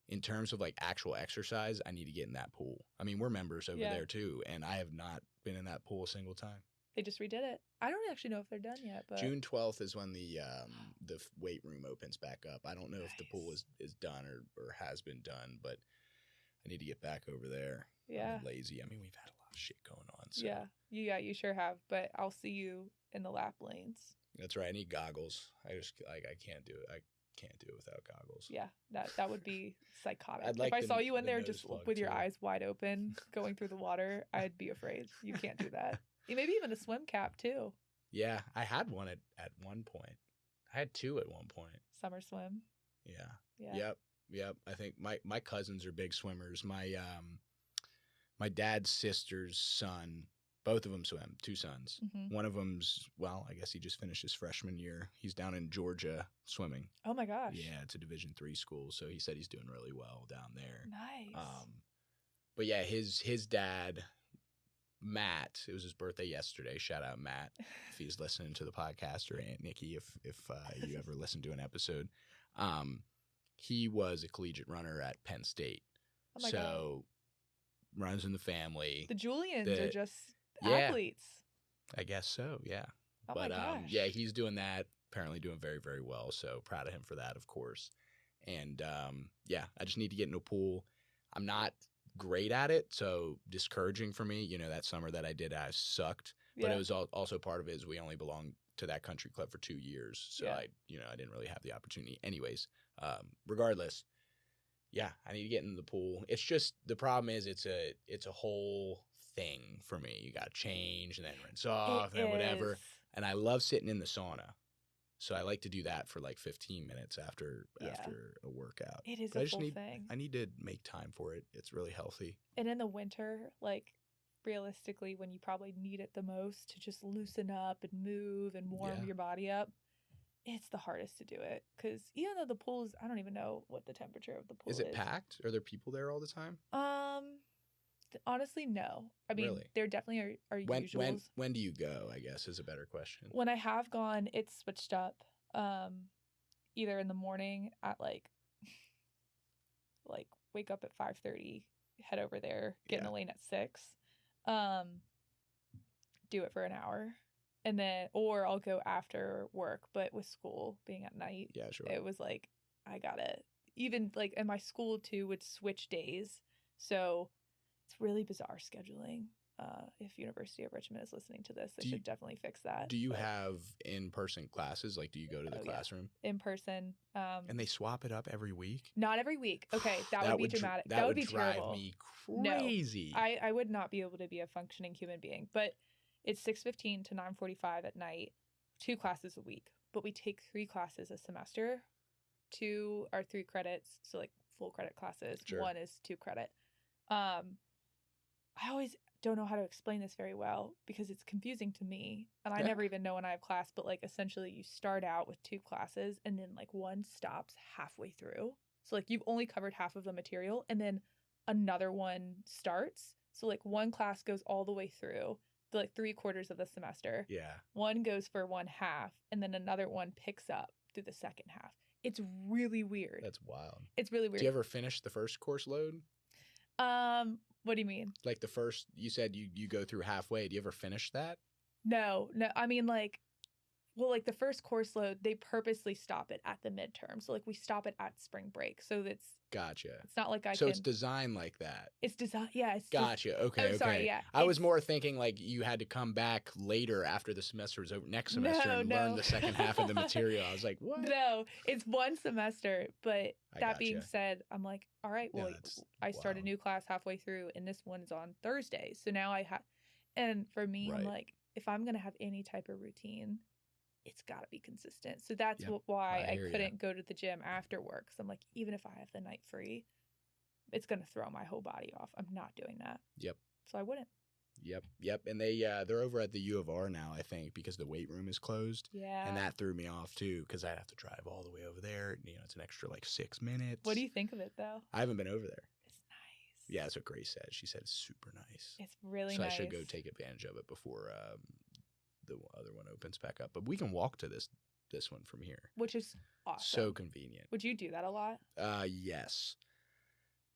in terms of like actual exercise, I need to get in that pool. I mean, we're members over there too, and I have not been in that pool a single time. They just redid it. I don't actually know if they're done yet, but June 12th is when the weight room opens back up. I don't know if the pool is done or has been done, but I need to get back over there. Yeah. I'm lazy. I mean, we've had a lot of shit going on. So. Yeah, you sure have. But I'll see you in the lap lanes. That's right. I need goggles. I just I can't do it. I can't do it without goggles. Yeah, that would be psychotic. Like if I saw you in there just with your too. eyes wide open going through the water, I'd be afraid. You can't do that. Maybe even a swim cap too. Yeah, I had one at one point. I had 2 at one point. Summer swim. Yeah. Yep. I think my cousins are big swimmers. My dad's sister's son, both of them swim, 2 sons. Mm-hmm. One of them's, I guess he just finished his freshman year. He's down in Georgia swimming. Oh my gosh. Yeah, it's a Division III school, so he said he's doing really well down there. Nice. But yeah, his dad Matt, it was his birthday yesterday. Shout out Matt if he's listening to the podcast, or Aunt Nikki if you ever listen to an episode. He was a collegiate runner at Penn State. Oh my God. Runs in the family. The Julians are just yeah, athletes. I guess so, yeah. Oh my gosh. Yeah, he's doing that, apparently doing very, very well. So proud of him for that, of course. And yeah, I just need to get into a pool. I'm not great at it, so discouraging for me. You know, that summer that I did, I sucked. But it was also part of it is we only belonged to that country club for 2 years. So I didn't really have the opportunity. Anyways, regardless, yeah, I need to get into the pool. It's just, the problem is it's a whole thing for me. You got to change and then rinse off and then whatever. And I love sitting in the sauna. So I like to do that for like 15 minutes after a workout. It is but a full thing. I need to make time for it. It's really healthy. And in the winter, like realistically, when you probably need it the most to just loosen up and move and warm your body up, it's the hardest to do it. Because even though the pool is, I don't even know what the temperature of the pool is. Is it packed? Are there people there all the time? Honestly, no. I mean, really? There definitely are usuals. When do you go, I guess, is a better question. When I have gone, it's switched up. Either in the morning at like wake up at 5:30, head over there, get in the lane at 6, do it for an hour, and then, or I'll go after work. But with school being at night, it was like, I gotta, even like, and my school too would switch days. So it's really bizarre scheduling. If University of Richmond is listening to this, they should definitely fix that. Do you have in-person classes? Like, do you go to the classroom? In person. And they swap it up every week? Not every week. Okay, that would be dramatic. That would be drive terrible. Me crazy. No, I would not be able to be a functioning human being. But it's 6:15 to 9:45 at night, 2 classes a week. But we take 3 classes a semester. 2 are 3 credits, so like full credit classes. Sure. 1 is 2 credit. I always don't know how to explain this very well because it's confusing to me, and I never even know when I have class. But like, essentially you start out with 2 classes and then like one stops halfway through, so like you've only covered half of the material, and then another one starts. So like one class goes all the way through the like 3/4 of the semester, one goes for 1/2, and then another one picks up through the second half. It's really weird. That's wild. It's really weird. Do you ever finish the first course load? What do you mean? Like the first, you said you go through halfway. Do you ever finish that? No. I mean, like, well, like the first course load, they purposely stop it at the midterm. So like we stop it at spring break. So it's gotcha. It's not like So it's designed like that. It's designed. Yeah. It's gotcha. Okay. Sorry. Yeah. I was more thinking like you had to come back later after the semester was over, next semester, and learn the second half of the material. I was like, what? No, it's one semester. But that being said, I'm like, all right, well, I start a new class halfway through, and this one is on Thursday. So now I have, and for me, I'm like, if I'm gonna have any type of routine, it's got to be consistent. So that's why I couldn't go to the gym after work. So I'm like, even if I have the night free, it's going to throw my whole body off. I'm not doing that. Yep. So I wouldn't. Yep. And they're over at the U of R now, I think, because the weight room is closed. Yeah. And that threw me off too, because I'd have to drive all the way over there. You know, it's an extra like 6 minutes. What do you think of it though? I haven't been over there. It's nice. Yeah, that's what Grace said. She said it's super nice. It's really nice. So I should go take advantage of it before the other one opens back up. But we can walk to this one from here, which is awesome. So convenient. Would you do that a lot? Yes.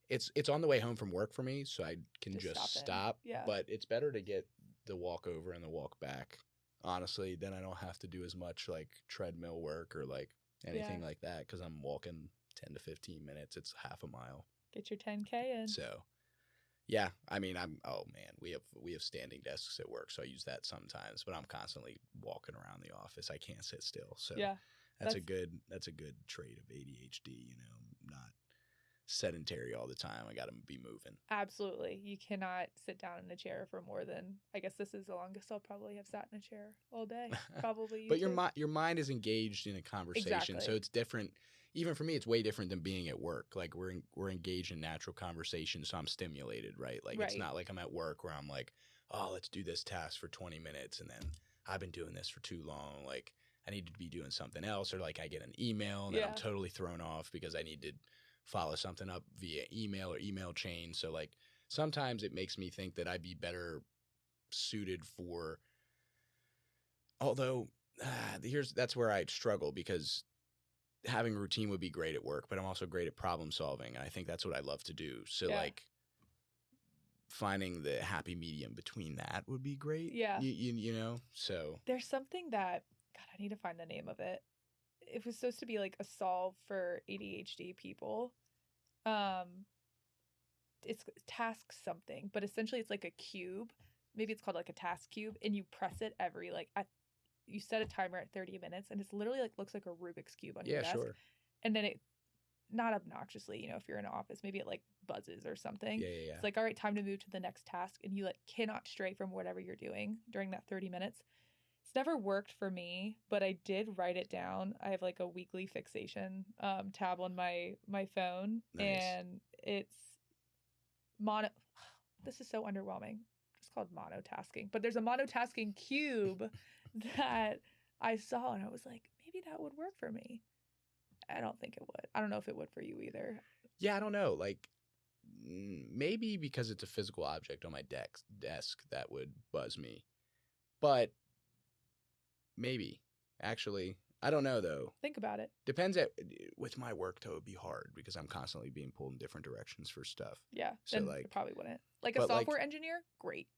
It's on the way home from work for me, so I can just stop. Yeah. But it's better to get the walk over and the walk back. Honestly, then I don't have to do as much like treadmill work or like anything like that, because I'm walking 10 to 15 minutes. It's half a mile. Get your 10K in. So yeah, I mean, we have standing desks at work, so I use that sometimes, but I'm constantly walking around the office. I can't sit still. So that's a good trait of ADHD, you know, not sedentary all the time. I got to be moving. Absolutely. You cannot sit down in a chair for more than, I guess this is the longest I'll probably have sat in a chair all day. Probably. But your mind is engaged in a conversation, so it's different. Even for me, it's way different than being at work. Like we're engaged in natural conversation, so I'm stimulated, right? Like it's not like I'm at work where I'm like, oh, let's do this task for 20 minutes, and then I've been doing this for too long. Like I need to be doing something else, or like I get an email and then I'm totally thrown off because I need to follow something up via email or email chain. So like sometimes it makes me think that I'd be better suited for, although that's where I struggle, because having routine would be great at work, but I'm also great at problem solving. And I think that's what I love to do. So like finding the happy medium between that would be great. Yeah. You know, so there's something that, God, I need to find the name of it. It was supposed to be like a solve for ADHD people. It's task something, but essentially it's like a cube. Maybe it's called like a task cube, and you press it every you set a timer at 30 minutes, and it's literally like looks like a Rubik's cube on your desk. Sure. And then it, not obnoxiously, you know, if you're in an office, maybe it like buzzes or something. Yeah. It's like, all right, time to move to the next task, and you like cannot stray from whatever you're doing during that 30 minutes. It's never worked for me, but I did write it down. I have like a weekly fixation tab on my phone. Nice. And it's this is so underwhelming. It's called monotasking, but there's a monotasking cube that I saw, and I was like, maybe that would work for me. I don't think it would. I don't know if it would for you either. Yeah, I don't know. Like, maybe because it's a physical object on my desk that would buzz me. But maybe. Actually, I don't know, though. Think about it. Depends. With my work, though, it would be hard because I'm constantly being pulled in different directions for stuff. Yeah, so then like, it probably wouldn't. Like a software engineer, great.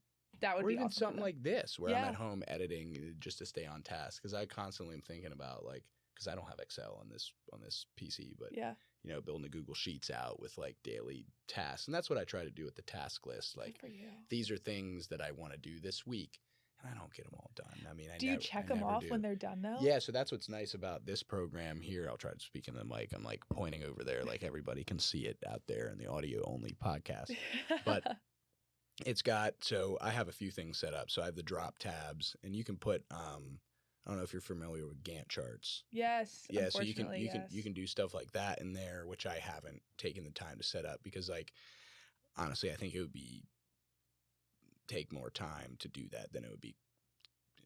That would or be even awesome something like this, where I'm Yeah. at home editing just to stay on task, because I constantly am thinking about, like, because I don't have Excel on this PC, but Yeah. you know, building the Google Sheets out with like daily tasks, and that's what I try to do with the task list. Good Like, for you. these are things that I want to do this week, and I don't get them all done. I mean, Do you check them off when they're done though? Yeah, so that's what's nice about this program here. I'll try to speak in the mic. I'm like pointing over there, like everybody can see it out there in the audio only podcast. But it's got, so I have a few things set up. So I have the drop tabs, and you can put I don't know if you're familiar with Gantt charts. Yes. Yeah, so you can yes. do stuff like that in there, which I haven't taken the time to set up, because, like, honestly, I think it would take more time to do that than it would be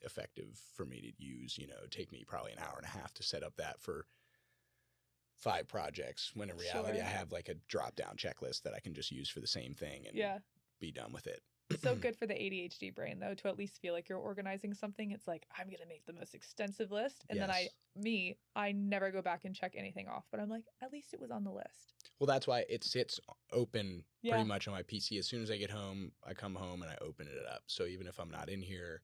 effective for me to use. You know, it'd take me probably an hour and a half to set up that for 5 projects, when in reality Sure. I have like a drop down checklist that I can just use for the same thing and be done with it. So good for the ADHD brain, though, to at least feel like you're organizing something. It's like, I'm going to make the most extensive list. And then I never go back and check anything off. But I'm like, at least it was on the list. Well, that's why it sits open Yeah. pretty much on my PC. As soon as I get home, I come home and I open it up. So even if I'm not in here,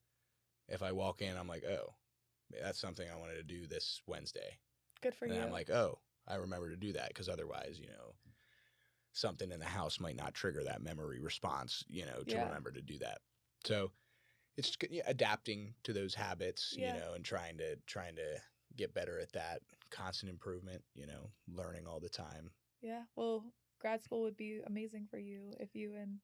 if I walk in, I'm like, oh, that's something I wanted to do this Wednesday. Good for you. And I'm like, oh, I remember to do that, because otherwise, you know, something in the house might not trigger that memory response, you know, to remember to do that. So it's adapting to those habits, you know, and trying to get better at that, constant improvement, you know, learning all the time. Yeah. Well, grad school would be amazing for you if you and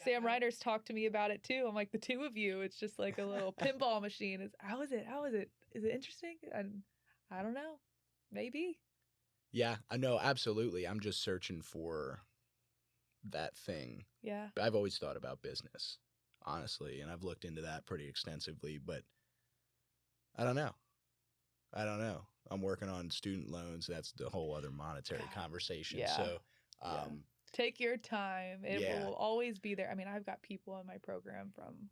Sam Reinders talked to me about it too. I'm like, the two of you, it's just like a little pinball machine. How is it? Is it interesting? And I don't know. Maybe. Yeah, I know, absolutely. I'm just searching for that thing. Yeah. I've always thought about business, honestly, and I've looked into that pretty extensively, but I don't know. I'm working on student loans. That's the whole other monetary conversation. Yeah. So, take your time. It will always be there. I mean, I've got people in my program from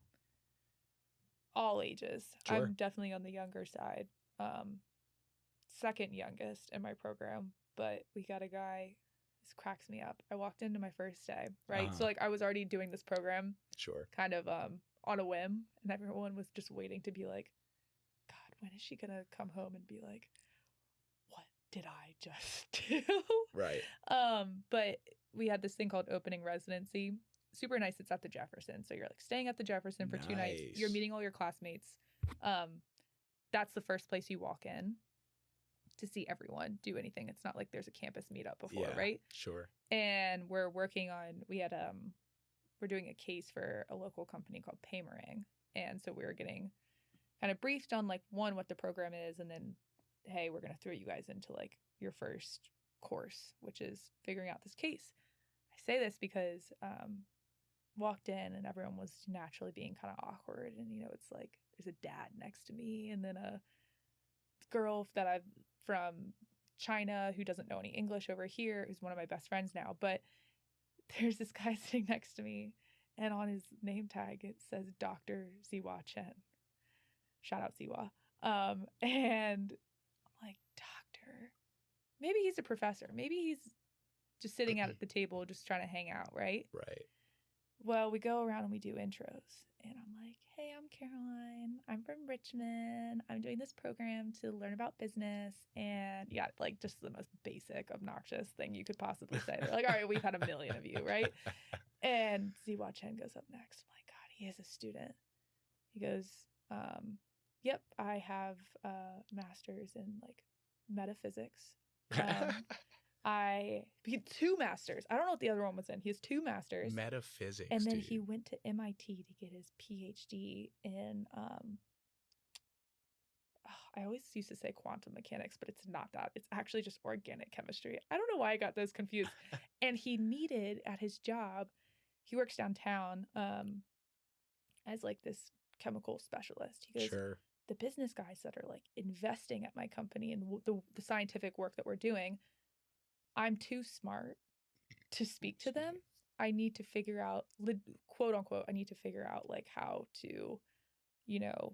all ages. Sure. I'm definitely on the younger side. Second youngest in my program, but we got a guy. This cracks me up. I walked into my first day, right? So like I was already doing this program, kind of on a whim, and everyone was just waiting to be like, God, when is she gonna come home and be like, what did I just do? Right. But we had this thing called opening residency. Super nice. It's at the Jefferson, so you're like staying at the Jefferson for 2 nights. You're meeting all your classmates. That's the first place you walk in to see everyone do anything. It's not like there's a campus meetup before, right? Sure. And we're doing a case for a local company called Paymerang. And so we were getting kind of briefed on like what the program is, and then, hey, we're going to throw you guys into like your first course, which is figuring out this case. I say this because walked in and everyone was naturally being kind of awkward, and you know, it's like there's a dad next to me and then a girl that I've from China who doesn't know any English over here, who's one of my best friends now, but there's this guy sitting next to me, And on his name tag, it says Dr. Ziwa Chen. Shout out Ziwa. And I'm like, doctor, maybe he's a professor. Maybe he's just sitting out at the table, just trying to hang out, right? Right. Well, we go around and we do intros. And I'm like, hey, I'm Caroline. I'm from Richmond. I'm doing this program to learn about business. And yeah, like just the most basic, obnoxious thing you could possibly say. They're like, all right, we've had a million of you, right? And Ziwa Chen goes up next. I'm like, God, he is a student. He goes, yep, I have a master's in like metaphysics. He had 2 masters. I don't know what the other one was in. He has 2 masters. Metaphysics. And then dude. he went to MIT to get his PhD in I always used to say quantum mechanics, but it's not that. It's actually just organic chemistry. I don't know why I got those confused. And he needed at his job, he works downtown as like this chemical specialist. He goes, Sure. the business guys that are like investing at my company and the scientific work that we're doing, I'm too smart to speak to them. I need to figure out, quote unquote, I need to figure out like how to, you know.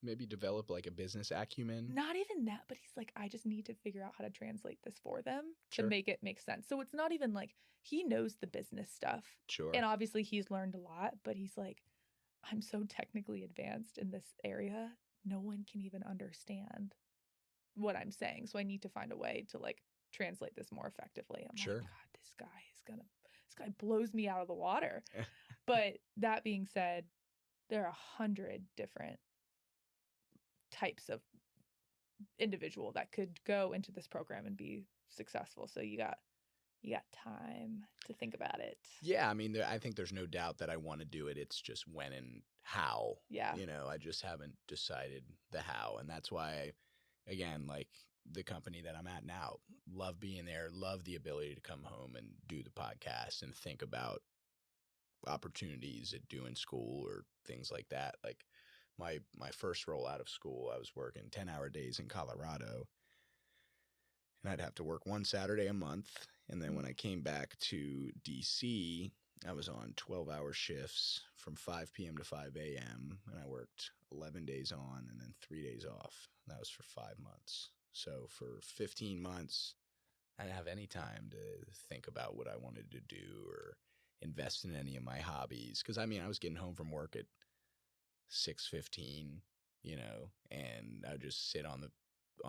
Maybe develop like a business acumen. Not even that, but he's like, I just need to figure out how to translate this for them Sure. to make it make sense. So it's not even like he knows the business stuff. Sure. And obviously he's learned a lot, but he's like, I'm so technically advanced in this area. No one can even understand what I'm saying. So I need to find a way to like translate this more effectively. I'm Sure. like, God, this guy blows me out of the water. But that being said, there are 100 different types of individual that could go into this program and be successful. So you got time to think about it. Yeah, I mean, I think there's no doubt that I want to do it. It's just when and how. Yeah. You know, I just haven't decided the how. And that's why, again, like the company that I'm at now, love being there, love the ability to come home and do the podcast and think about opportunities at doing school or things like that. Like my first role out of school, I was working 10-hour days in Colorado. And I'd have to work 1 Saturday a month. And then when I came back to DC, I was on 12-hour shifts from 5 p.m. to 5 a.m. And I worked 11 days on and then 3 days off. And that was for 5 months. So for 15 months, I didn't have any time to think about what I wanted to do or invest in any of my hobbies. Because, I mean, I was getting home from work at 6:15, you know, and I would just sit on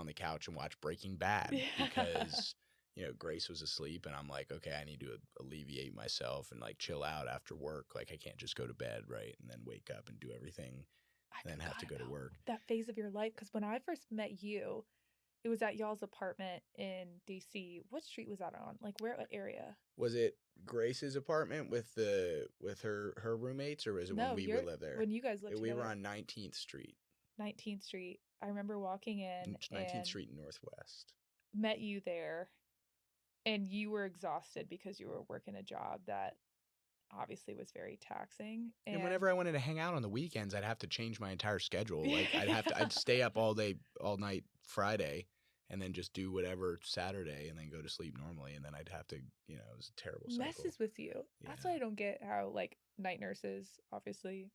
the couch and watch Breaking Bad because, you know, Grace was asleep and I'm like, okay, I need to alleviate myself and like chill out after work. Like I can't just go to bed, right? And then wake up and do everything and then have to go to work. That phase of your life. Because when I first met you, it was at y'all's apartment in DC. What street was that on? Like what area? Was it Grace's apartment with her roommates, or was it when we would live there? When you guys lived together. We were on 19th Street. 19th Street. I remember walking in 19th Street Northwest. Met you there, and you were exhausted because you were working a job that obviously was very taxing. And whenever I wanted to hang out on the weekends, I'd have to change my entire schedule. Like I'd stay up all night Friday, and then just do whatever Saturday, and then go to sleep normally. And then I'd have to, you know, it was a terrible cycle. Messes with you. Yeah. That's why I don't get how like night nurses, obviously,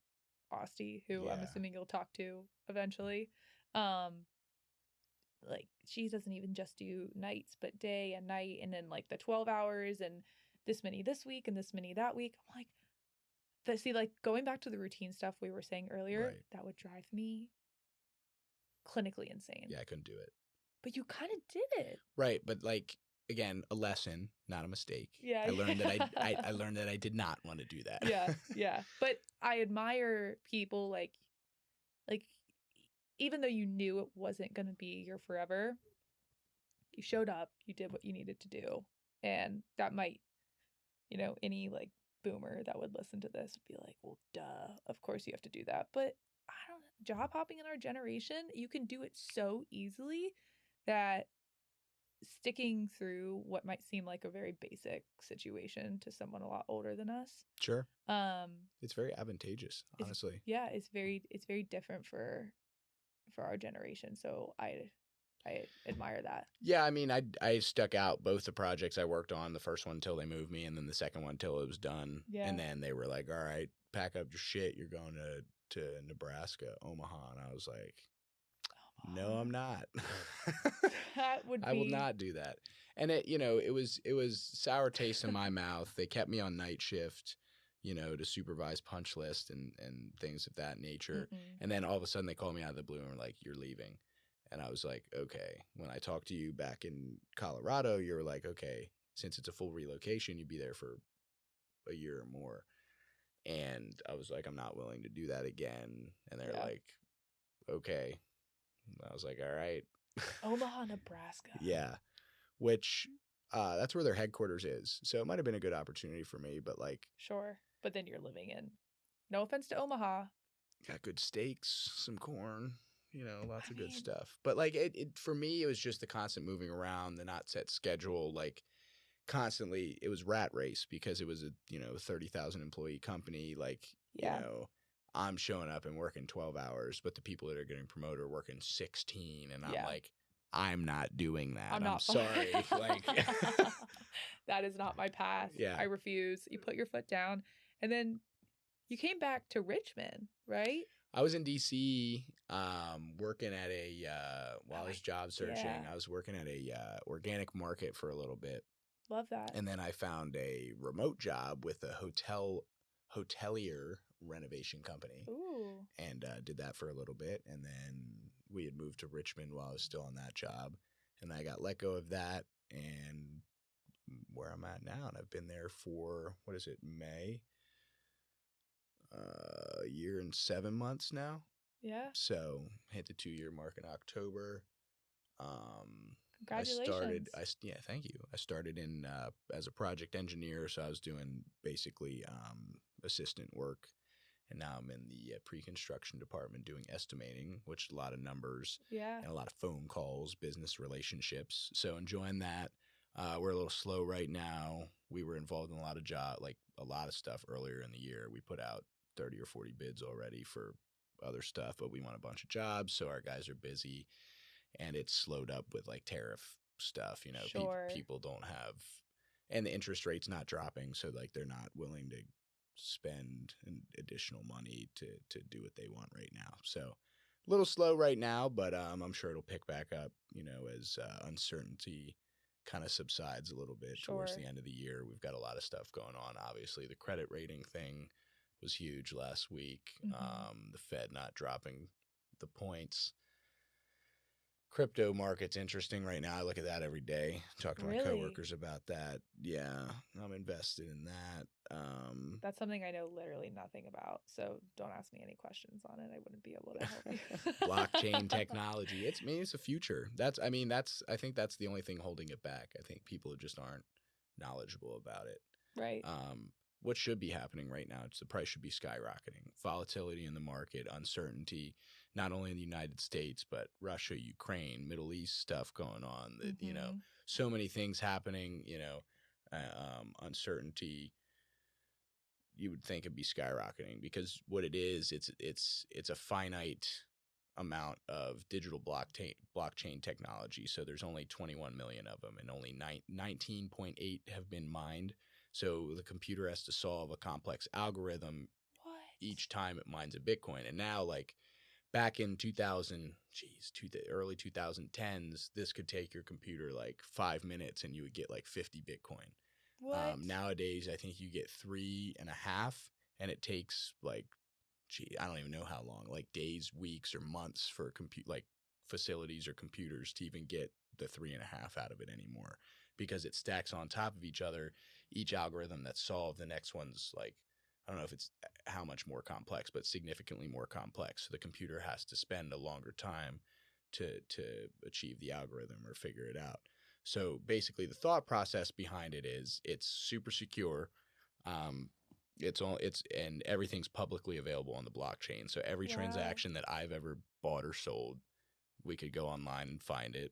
Austie, who I'm assuming you'll talk to eventually. Like she doesn't even just do nights, but day and night, and then like the 12 hours and this many this week and this many that week. I'm like, see, like going back to the routine stuff we were saying earlier, Right. That would drive me clinically insane. Yeah, I couldn't do it. But you kind of did it. Right, but like again, a lesson, not a mistake. Yeah. I learned that I learned that I did not want to do that. Yeah. But I admire people like even though you knew it wasn't going to be your forever, you showed up, you did what you needed to do. And that might, you know, any like boomer that would listen to this would be like, well, duh, of course you have to do that. But I don't know, job hopping in our generation, you can do it so easily that sticking through what might seem like a very basic situation to someone a lot older than us. Sure. It's very advantageous, honestly. It's very different for our generation. So I I admire that. Yeah, I mean, I stuck out both the projects I worked on, the first one until they moved me, and then the second one until it was done. Yeah. And then they were like, all right, pack up your shit. You're going to Nebraska, Omaha. And I was like, no, I'm not. That would I will be- not do that. And it was sour taste in my mouth. They kept me on night shift, to supervise punch list and things of that nature. Mm-mm. And then all of a sudden they called me out of the blue and were like, you're leaving. And I was like, okay. When I talked to you back in Colorado, you were like, okay, since it's a full relocation, you'd be there for a year or more. And I was like, I'm not willing to do that again. And they're like, okay. I was like, all right. Omaha, Nebraska. Yeah. Which that's where their headquarters is. So it might have been a good opportunity for me, but like. Sure. But then you're living in, no offense to Omaha. Got good steaks, some corn, lots of good stuff. But like it for me, it was just the constant moving around, the not set schedule, like constantly. It was rat race because it was a 30,000 employee company. Like I'm showing up and working 12 hours, but the people that are getting promoted are working 16, and I'm like, I'm not doing that. I'm sorry. Like that is not my path. Yeah. I refuse. You put your foot down, and then you came back to Richmond, right? I was in DC working at while I was job searching. I was working at a organic market for a little bit. Love that. And then I found a remote job with a hotelier renovation company. Ooh. And did that for a little bit. And then we had moved to Richmond while I was still on that job. And I got let go of that, and where I'm at now. And I've been there for, May? A year and 7 months now. Yeah. So hit the 2-year mark in October. Congratulations. Thank you. I started in as a project engineer, so I was doing basically assistant work, and now I'm in the pre-construction department doing estimating, which is a lot of numbers and a lot of phone calls, business relationships. So enjoying that. We're a little slow right now. We were involved in a lot of stuff earlier in the year. We put out 30 or 40 bids already for other stuff, but we won a bunch of jobs, so our guys are busy, and it's slowed up with like tariff stuff. Sure. People don't have, and the interest rate's not dropping, so like they're not willing to spend an additional money to do what they want right now. So a little slow right now, but I'm sure it'll pick back up, as uncertainty kind of subsides a little bit towards the end of the year. We've got a lot of stuff going on. Obviously, the credit rating thing was huge last week. Mm-hmm. The Fed not dropping the points. Crypto market's interesting right now. I look at that every day. Talk to my coworkers about that. Yeah, I'm invested in that. That's something I know literally nothing about. So don't ask me any questions on it. I wouldn't be able to help you. Blockchain technology. It's a future. I think that's the only thing holding it back. I think people just aren't knowledgeable about it. Right. What should be happening right now is the price should be skyrocketing. Volatility in the market, uncertainty, not only in the United States, but Russia, Ukraine, Middle East stuff going on. Mm-hmm. So many things happening, uncertainty. You would think it'd be skyrocketing, because what it is, it's a finite amount of digital blockchain technology. So there's only 21 million of them, and only 19.8 have been mined. So the computer has to solve a complex algorithm each time it mines a Bitcoin. And now, like back in early 2010s, this could take your computer like 5 minutes and you would get like 50 Bitcoin. Nowadays, I think you get 3.5, and it takes like, I don't even know how long, like days, weeks, or months for facilities or computers to even get the 3.5 out of it anymore, because it stacks on top of each other. Each algorithm that's solved, the next one's like, I don't know if it's how much more complex, but significantly more complex. So the computer has to spend a longer time to achieve the algorithm or figure it out. So basically the thought process behind it is it's super secure. And everything's publicly available on the blockchain. So every transaction that I've ever bought or sold, we could go online and find it.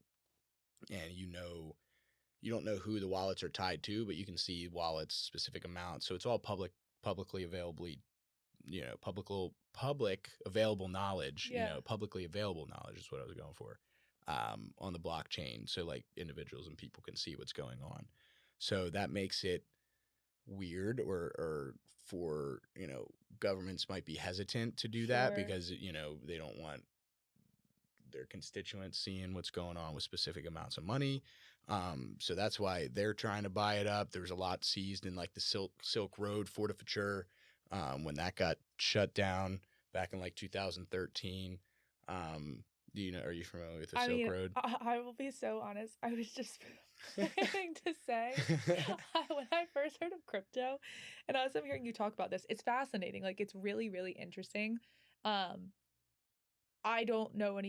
And you don't know who the wallets are tied to, but you can see wallets, specific amounts. So it's all publicly available, public available knowledge. Publicly available knowledge is what I was going for. on the blockchain, so like individuals and people can see what's going on. So that makes it weird, or for, governments might be hesitant to do that Sure. because, they don't want their constituents seeing what's going on with specific amounts of money. So that's why they're trying to buy it up. There was a lot seized in like the Silk Road fortificature when that got shut down back in like 2013. Are you familiar with the Silk Road? I will be so honest. I was just planning to say when I first heard of crypto, and as I'm hearing you talk about this, it's fascinating. Like, it's really, really interesting. I don't know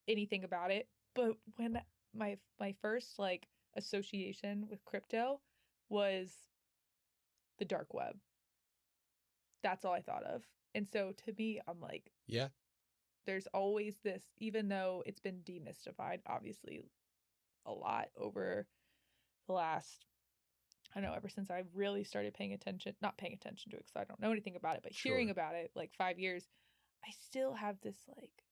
anything about it, but when my first like association with crypto was the dark web. That's all I thought of. And so to me, I'm like, yeah, there's always this, even though it's been demystified, obviously, a lot over the last, I don't know, ever since I really started not paying attention to it because I don't know anything about it, but hearing about it like 5 years, I still have this like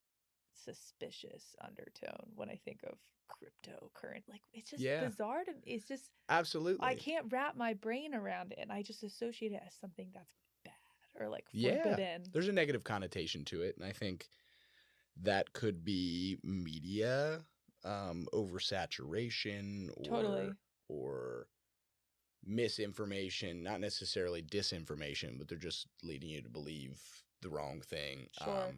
suspicious undertone when I think of cryptocurrency. Like, it's just bizarre to me. It's just, absolutely, I can't wrap my brain around it, and I just associate it as something that's bad or like forbidden. Yeah, there's a negative connotation to it, and I think that could be media oversaturation, or misinformation, not necessarily disinformation, but they're just leading you to believe the wrong thing. Sure.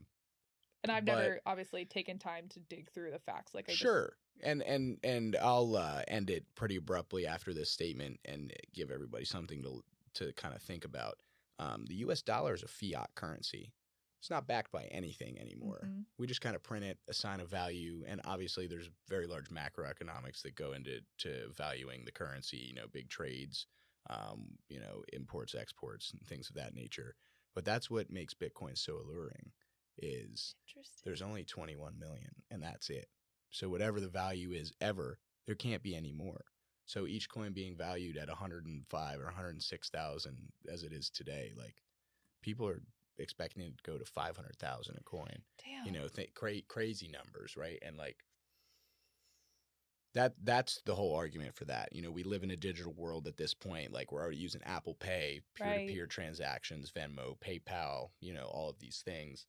And I've never obviously taken time to dig through the facts. Like, and I'll end it pretty abruptly after this statement and give everybody something to kind of think about. The U.S. dollar is a fiat currency. It's not backed by anything anymore. Mm-hmm. We just kind of print it, assign a value, and obviously there's very large macroeconomics that go into valuing the currency, big trades, imports, exports, and things of that nature. But that's what makes Bitcoin so alluring, is there's only 21 million, and that's it. So whatever the value is ever, there can't be any more. So each coin being valued at 105 or 106,000 as it is today, like, people are expecting it to go to 500,000 a coin. Damn. Crazy numbers, right? And like that's the whole argument for that. We live in a digital world at this point. Like, we're already using Apple Pay, peer-to-peer transactions, Venmo, PayPal, all of these things.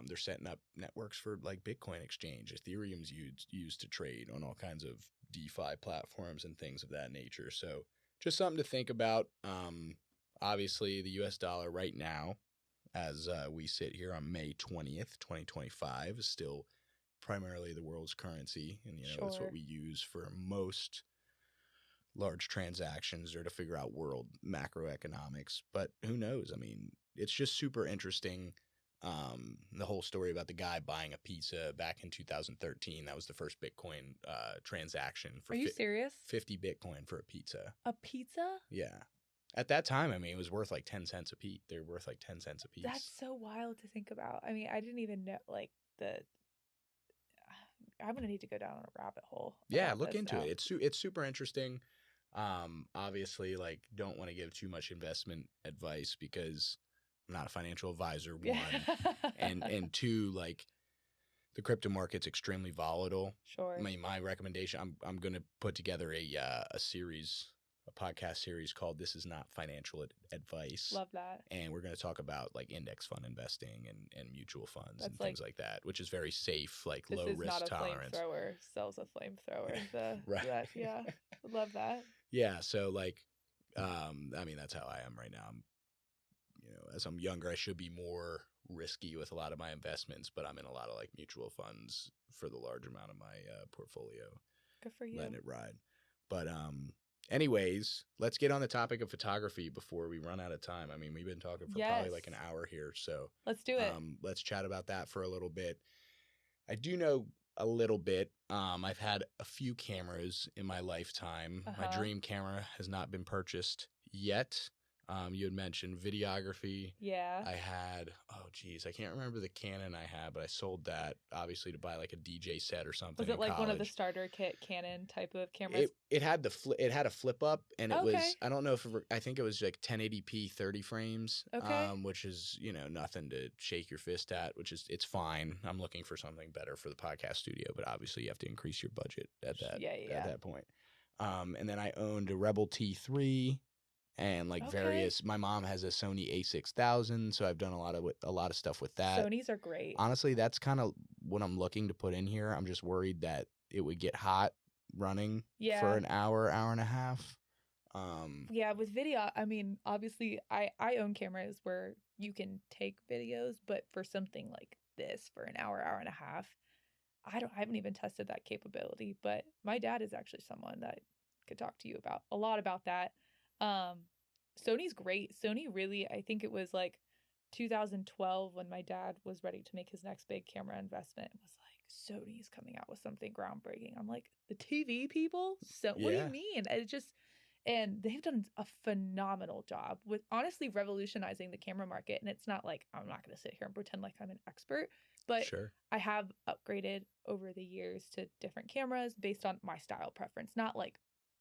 They're setting up networks for like Bitcoin exchange. Ethereum's used to trade on all kinds of DeFi platforms and things of that nature. So just something to think about. Obviously, the US dollar right now, as we sit here on May 20th, 2025, is still primarily the world's currency. And, it's what we use for most large transactions or to figure out world macroeconomics. But who knows? I mean, it's just super interesting. The whole story about the guy buying a pizza back in 2013. That was the first Bitcoin transaction. Are you serious? 50 Bitcoin for a pizza. A pizza? Yeah. At that time, I mean, it was worth like 10 cents a piece. They're worth like 10 cents a piece. That's so wild to think about. I mean, I didn't even know, like, I'm going to need to go down a rabbit hole. Yeah, look into it. It's super interesting. Obviously, like, don't want to give too much investment advice because I'm not a financial advisor, one. and two, like, the crypto market's extremely volatile. Sure. I mean, my recommendation, I'm going to put together a podcast series called This Is Not Financial Advice. Love that. And we're going to talk about like index fund investing and mutual funds and things like that, which is very safe, like low risk tolerance. This is not a flamethrower. Sells a flamethrower. Right. Yeah. Love that. Yeah. So like, I mean, that's how I am right now. As I'm younger, I should be more risky with a lot of my investments, but I'm in a lot of like mutual funds for the large amount of my portfolio. Good for you. Letting it ride. But, anyways, let's get on the topic of photography before we run out of time. I mean, we've been talking for probably like an hour here, so let's do it. Let's chat about that for a little bit. I do know a little bit. I've had a few cameras in my lifetime. My dream camera has not been purchased yet. You had mentioned videography. Yeah. I had, oh geez, I can't remember the Canon I had, but I sold that obviously to buy like a DJ set or something. Was it in like one of the college. starter kit Canon type of cameras? It had it had a flip up, and it Okay. was, I don't know if I think it was like 1080p 30 frames, Okay. which is, you know, nothing to shake your fist at, which is, it's fine. I'm looking for something better for the podcast studio, but obviously you have to increase your budget at that point. And then I owned a Rebel T3 and like various. My mom has a Sony A6000, so I've done a lot of stuff with that. Sonys are great. Honestly, that's kind of what I'm looking to put in here. I'm just worried that it would get hot running for an hour and a half. Yeah, with video, I mean, obviously I own cameras where you can take videos, but for something like this for an hour and a half, I haven't even tested that capability, but my dad is actually someone that could talk to you about a lot about that. Sony's great. Sony really, I think it was like 2012 when my dad was ready to make his next big camera investment, was like, Sony's coming out with something groundbreaking. I'm like, the TV people? So what do you mean? It just, and they've done a phenomenal job with honestly revolutionizing the camera market. And it's not like, I'm not going to sit here and pretend like I'm an expert, but I have upgraded over the years to different cameras based on my style preference, not like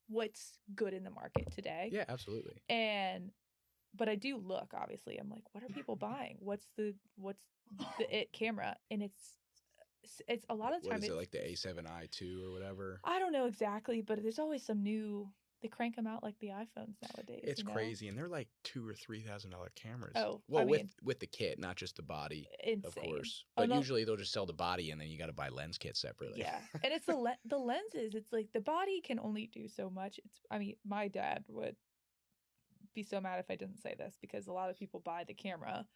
what's good in the market today. Yeah, absolutely. But I do look, obviously, I'm like, what are people buying? What's the it camera? And it's a lot of times. What is it, like the A7i II or whatever? I don't know exactly, but there's always some new. They crank them out like the iPhones nowadays. It's crazy, and they're like $2,000 or $3,000 cameras. Oh, well, with the kit, not just the body, insane. Of course. But usually they'll just sell the body, and then you got to buy lens kits separately. Yeah, and it's the lenses. It's like the body can only do so much. I mean, my dad would be so mad if I didn't say this, because a lot of people buy the camera,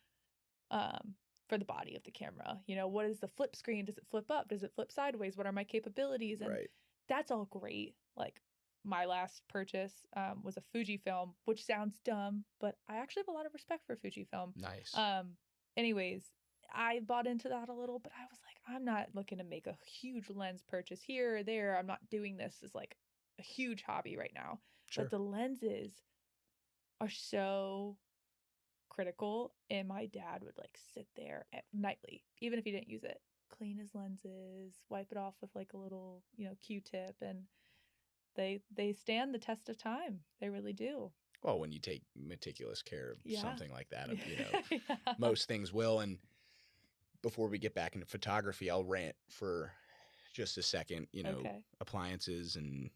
for the body of the camera. You know, what is the flip screen? Does it flip up? Does it flip sideways? What are my capabilities? And that's all great. Like, my last purchase was a Fujifilm, which sounds dumb, but I actually have a lot of respect for Fujifilm. Nice. Anyways, I bought into that a little, but I was like, I'm not looking to make a huge lens purchase here or there. I'm not doing this as like a huge hobby right now. Sure. But the lenses are so critical, and my dad would like sit there at nightly, even if he didn't use it, clean his lenses, wipe it off with like a little, Q-tip, and they stand the test of time. They really do. Well, when you take meticulous care of something like that, most things will. And before we get back into photography, I'll rant for just a second. Appliances and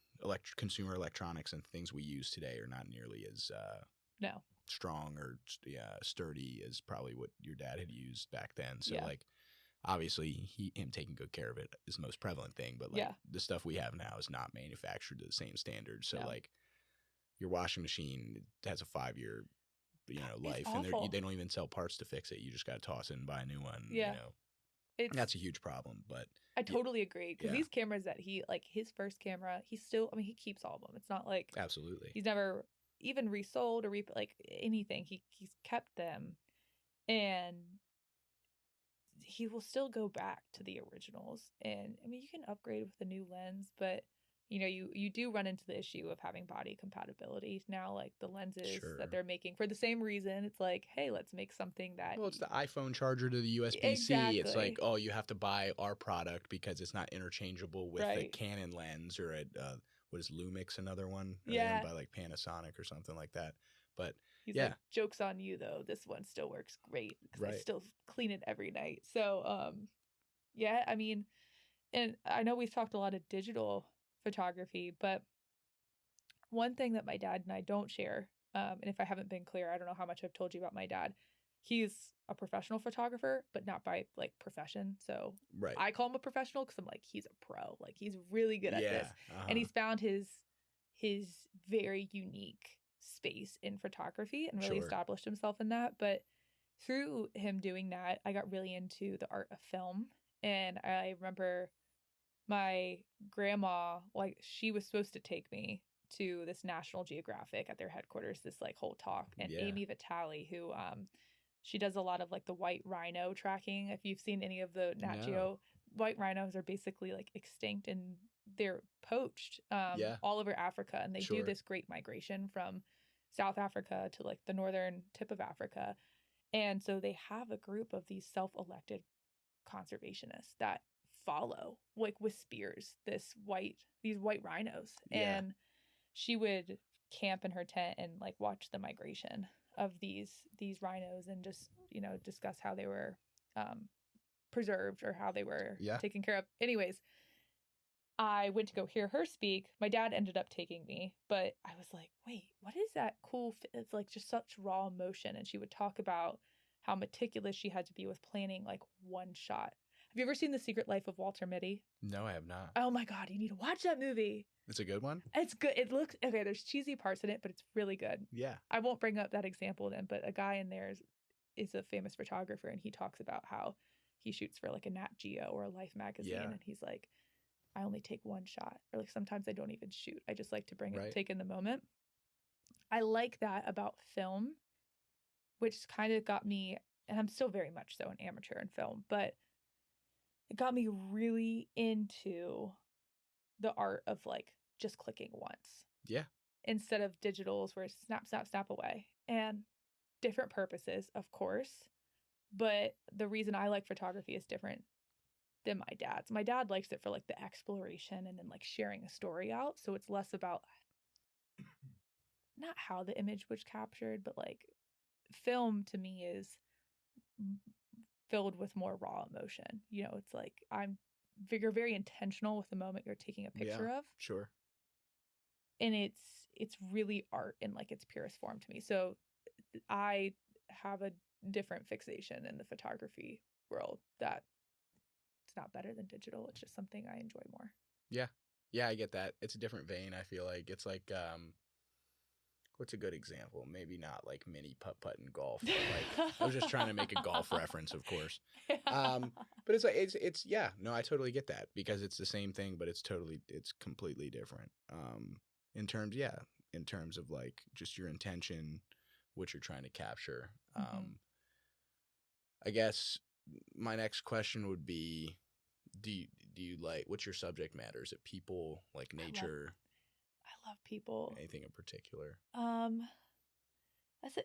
consumer electronics and things we use today are not nearly as strong or sturdy as probably what your dad had used back then. So obviously him taking good care of it is the most prevalent thing, but the stuff we have now is not manufactured to the same standards. So like your washing machine has a 5-year life, and they don't even sell parts to fix it. You just got to toss it and buy a new one. That's a huge problem. But I totally agree, because these cameras that he, like his first camera, he he keeps all of them. It's not like he's never even resold or like anything. He's kept them, and he will still go back to the originals. And I mean, you can upgrade with a new lens, but you do run into the issue of having body compatibility now. Like the lenses that they're making for the same reason, it's like, hey, let's make something that. Well, it's the iPhone charger to the USB-C. Exactly. It's like, oh, you have to buy our product because it's not interchangeable with the Canon lens, or what is Lumix, another one? By like Panasonic or something like that. But he's like, joke's on you though. This one still works great because I still clean it every night. So, I mean, and I know we've talked a lot of digital photography, but one thing that my dad and I don't share, and if I haven't been clear, I don't know how much I've told you about my dad. He's a professional photographer, but not by like profession. So I call him a professional because I'm like, he's a pro. Like, he's really good at this, and he's found his very unique space in photography and really established himself in that. But through him doing that, I got really into the art of film. And I remember my grandma, like, she was supposed to take me to this National Geographic at their headquarters, this like whole talk. And Amy Vitale, who she does a lot of like the white rhino tracking. If you've seen any of the Nat Geo, white rhinos are basically like extinct, and they're poached all over Africa, and they do this great migration from South Africa to like the northern tip of Africa. And so they have a group of these self-elected conservationists that follow, like with spears, these white rhinos. Yeah. And she would camp in her tent and like watch the migration of these rhinos and just, discuss how they were preserved or how they were taken care of. Anyways, I went to go hear her speak. My dad ended up taking me, but I was like, wait, what is that cool? It's like just such raw emotion. And she would talk about how meticulous she had to be with planning like one shot. Have you ever seen The Secret Life of Walter Mitty? No, I have not. Oh my God, you need to watch that movie. It's a good one? It's good. It looks, okay, there's cheesy parts in it, but it's really good. Yeah. I won't bring up that example then, but a guy in there is a famous photographer, and he talks about how he shoots for like a Nat Geo or a Life magazine, and he's like, I only take one shot, or like sometimes I don't even shoot. I just like to take in the moment. I like that about film, which kind of got me, and I'm still very much so an amateur in film, but it got me really into the art of like just clicking once. Yeah. Instead of digitals where it's snap, snap, snap away. And different purposes, of course. But the reason I like photography is different than my dad's. My dad likes it for like the exploration and then like sharing a story out. So it's less about not how the image was captured, but like film to me is filled with more raw emotion. It's like you're very intentional with the moment you're taking a picture of. Sure. And it's really art in like its purest form to me. So I have a different fixation in the photography world that it's not better than digital. It's just something I enjoy more. Yeah. Yeah, I get that. It's a different vein, I feel like. It's like, what's a good example? Maybe not like mini putt-putt in golf. But like, I was just trying to make a golf reference, of course. But it's like, it's yeah, no, I totally get that because it's the same thing, but it's completely different. In terms of like just your intention, what you're trying to capture. I guess my next question would be, do you like, what's your subject matter? Is it people, like nature? I love people. Anything in particular?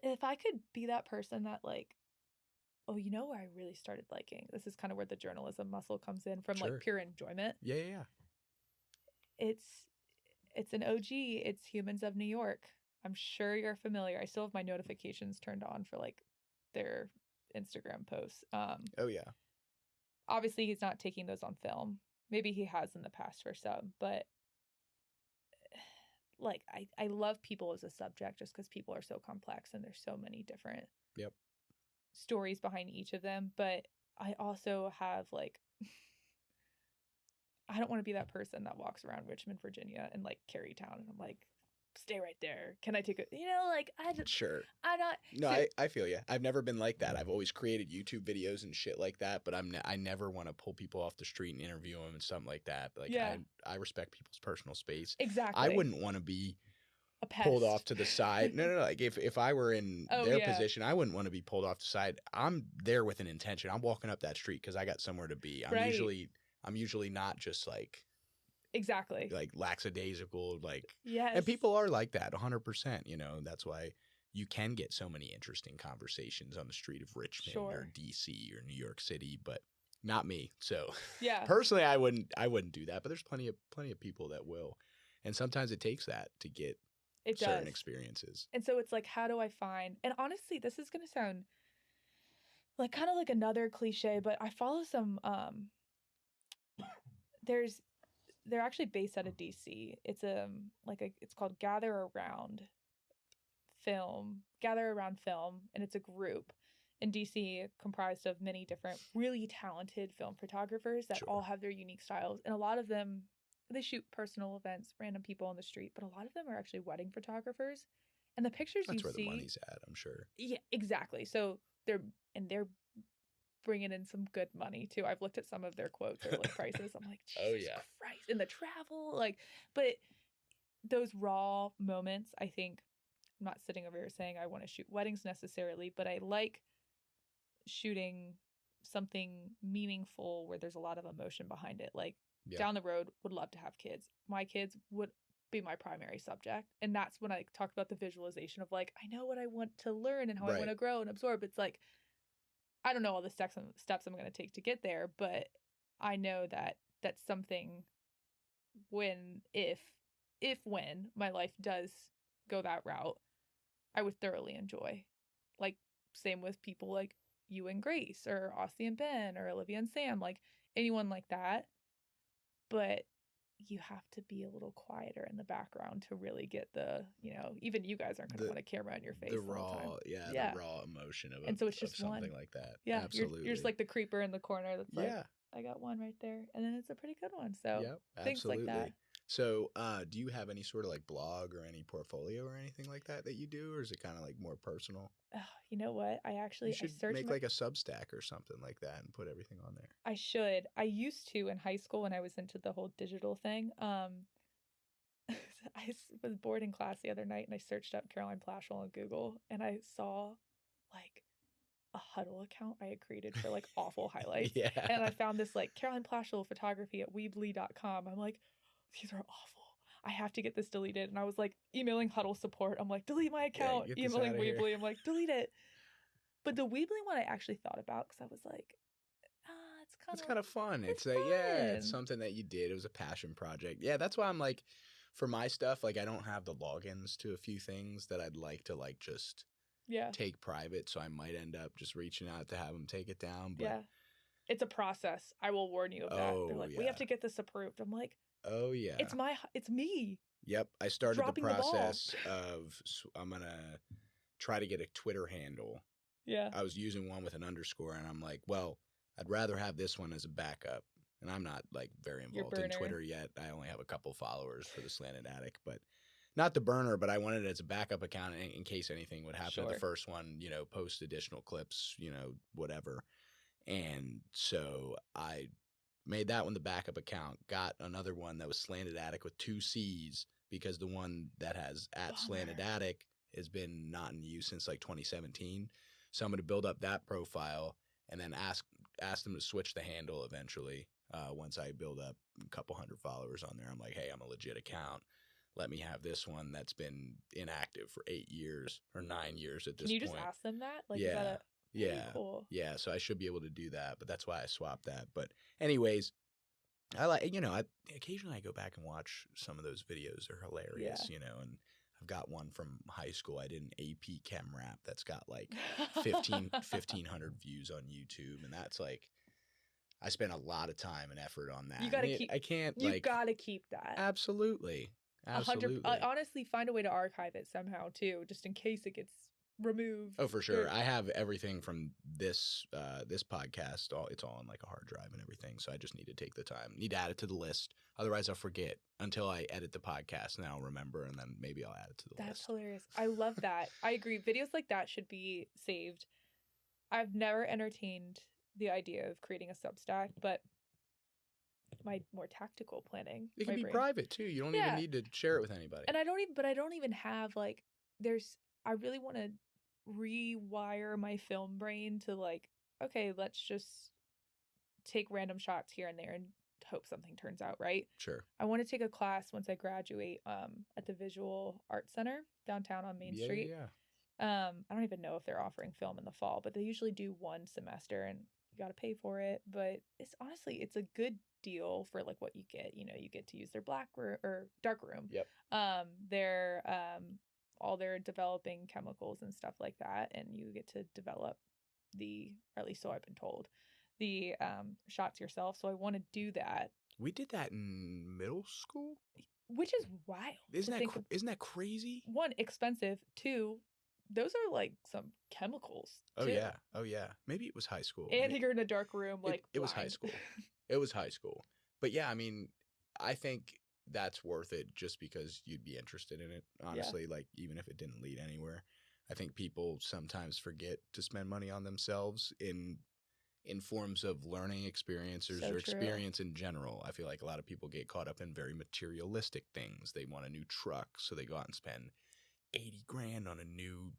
If I could be that person that like, oh, where I really started liking, this is kind of where the journalism muscle comes in from, like pure enjoyment. Yeah. It's an OG. It's Humans of New York. I'm sure you're familiar. I still have my notifications turned on for like their Instagram posts. Oh yeah. Obviously he's not taking those on film. Maybe he has in the past for some, but like I love people as a subject just because people are so complex and there's so many different stories behind each of them. But I also have like I don't want to be that person that walks around Richmond, Virginia and like Carytown and I'm like, stay right there. Can I take it? Like I just sure. I'm not. No, I feel you. I've never been like that. I've always created YouTube videos and shit like that, but I never want to pull people off the street and interview them and something like that. Like I respect people's personal space. Exactly. I wouldn't want to be a pest. Pulled off to the side. No. Like if I were in their position, I wouldn't want to be pulled off the side. I'm there with an intention. I'm walking up that street because I got somewhere to be. I'm usually not just like. Exactly. Like lackadaisical, like. Yes. And people are like that 100%. That's why you can get so many interesting conversations on the street of Richmond or DC or New York City, but not me. So personally, I wouldn't do that. But there's plenty of people that will, and sometimes it takes that to get certain experiences. And so it's like, how do I find? And honestly, this is gonna sound like kind of like another cliche, but I follow some. They're actually based out of DC. It's it's called Gather Around Film, and it's a group in DC comprised of many different really talented film photographers that all have their unique styles. And a lot of them, they shoot personal events, random people on the street, but a lot of them are actually wedding photographers. And the pictures That's you where see, the money's at, I'm sure. Yeah, exactly. So they're bringing in some good money too. I've looked at some of their quotes or like prices. I'm like, Jesus Christ, and the travel, but those raw moments, I think, I'm not sitting over here saying I want to shoot weddings necessarily, but I like shooting something meaningful where there's a lot of emotion behind it. Like down the road, would love to have kids. My kids would be my primary subject. And that's when I talk about the visualization of like, I know what I want to learn and how I want Right. to grow and absorb. It's like, I don't know all the steps I'm going to take to get there, but I know that that's something when my life does go that route, I would thoroughly enjoy. Like, same with people like you and Grace, or Aussie and Ben, or Olivia and Sam, like anyone like that. But you have to be a little quieter in the background to really get the, even you guys aren't going to want a camera on your face The the whole time. raw, yeah, the raw emotion of, and so it's just something one. like that. Yeah, absolutely. You're just like the creeper in the corner that's like, yeah, I got one right there, and then it's a pretty good one. So yep, things like that. So, do you have any sort of like blog or any portfolio or anything like that you do, or is it kind of like more personal? Oh, you know what? You should make like a Substack or something like that and put everything on there. I should. I used to in high school when I was into the whole digital thing. I was bored in class the other night and I searched up Caroline Plashel on Google and I saw like a Huddle account I had created for like awful highlights. Yeah. And I found this like Caroline Plashel photography at weebly.com. I'm like, these are awful. I have to get this deleted. And I was like emailing Huddle support. I'm like, delete my account. Emailing Weebly. I'm like, delete it. But the Weebly one I actually thought about because I was like, it's kind of fun. It's fun. It's something that you did. It was a passion project. Yeah, that's why I'm like, for my stuff, like I don't have the logins to a few things that I'd like to like just take private. So I might end up just reaching out to have them take it down. But yeah, it's a process. I will warn you of that. They're like, we have to get this approved. I'm like, oh yeah, it's me. Yep, I started dropping the process of I'm gonna try to get a Twitter handle. Yeah, I was using one with an underscore, and I'm like, well, I'd rather have this one as a backup. And I'm not like very involved in Twitter yet. I only have a couple followers for the Slanted Attic, but not the burner, but I wanted it as a backup account in case anything would happen to the first one, post additional clips, whatever. And so I made that one the backup account, got another one that was Slanted Attic with 2 C's because the one that has @Slanted Attic has been not in use since like 2017. So I'm going to build up that profile and then ask them to switch the handle eventually. Once I build up a couple hundred followers on there, I'm like, hey, I'm a legit account. Let me have this one that's been inactive for 8 years or 9 years at this point. Can you just ask them that? Like, yeah. Is that cool. Yeah, so I should be able to do that, but that's why I swapped that. But anyways, I like, occasionally I go back and watch some of those videos. They're hilarious, and I've got one from high school. I did an AP Chem Rap that's got like 1,500 views on YouTube, and that's like, I spent a lot of time and effort on that. You gotta keep. I can't. You gotta keep that. Absolutely. 100. Honestly, find a way to archive it somehow too, just in case it gets removed. Oh, for sure. I have everything from this podcast. It's all on like a hard drive and everything. So I just need to take the time. Need to add it to the list. Otherwise, I'll forget until I edit the podcast, and then I'll remember, and then maybe I'll add it to the list. That's hilarious. I love that. I agree. Videos like that should be saved. I've never entertained the idea of creating a Substack, but my more tactical planning. It can be private too. You don't even need to share it with anybody. And I don't even have like, I really want to rewire my film brain to like, okay, let's just take random shots here and there and hope something turns out right. Sure. I want to take a class once I graduate at the Visual Arts Center downtown on Main Street. I don't even know if they're offering film in the fall, but they usually do one semester and you got to pay for it. But it's a good deal for like what you get. You get to use their dark room. Yep. All their developing chemicals and stuff like that, and you get to develop or at least so I've been told, the shots yourself. So I want to do that. We did that in middle school, which is wild. Isn't that crazy? 1, expensive. 2, those are like some chemicals. Oh yeah. Maybe it was high school. And you're in a dark room, like it was high school. It was high school. But yeah, I mean, I think that's worth it just because you'd be interested in it. Honestly, like even if it didn't lead anywhere, I think people sometimes forget to spend money on themselves in forms of learning experiences or experience in general. I feel like a lot of people get caught up in very materialistic things. They want a new truck, so they go out and spend $80,000 on a new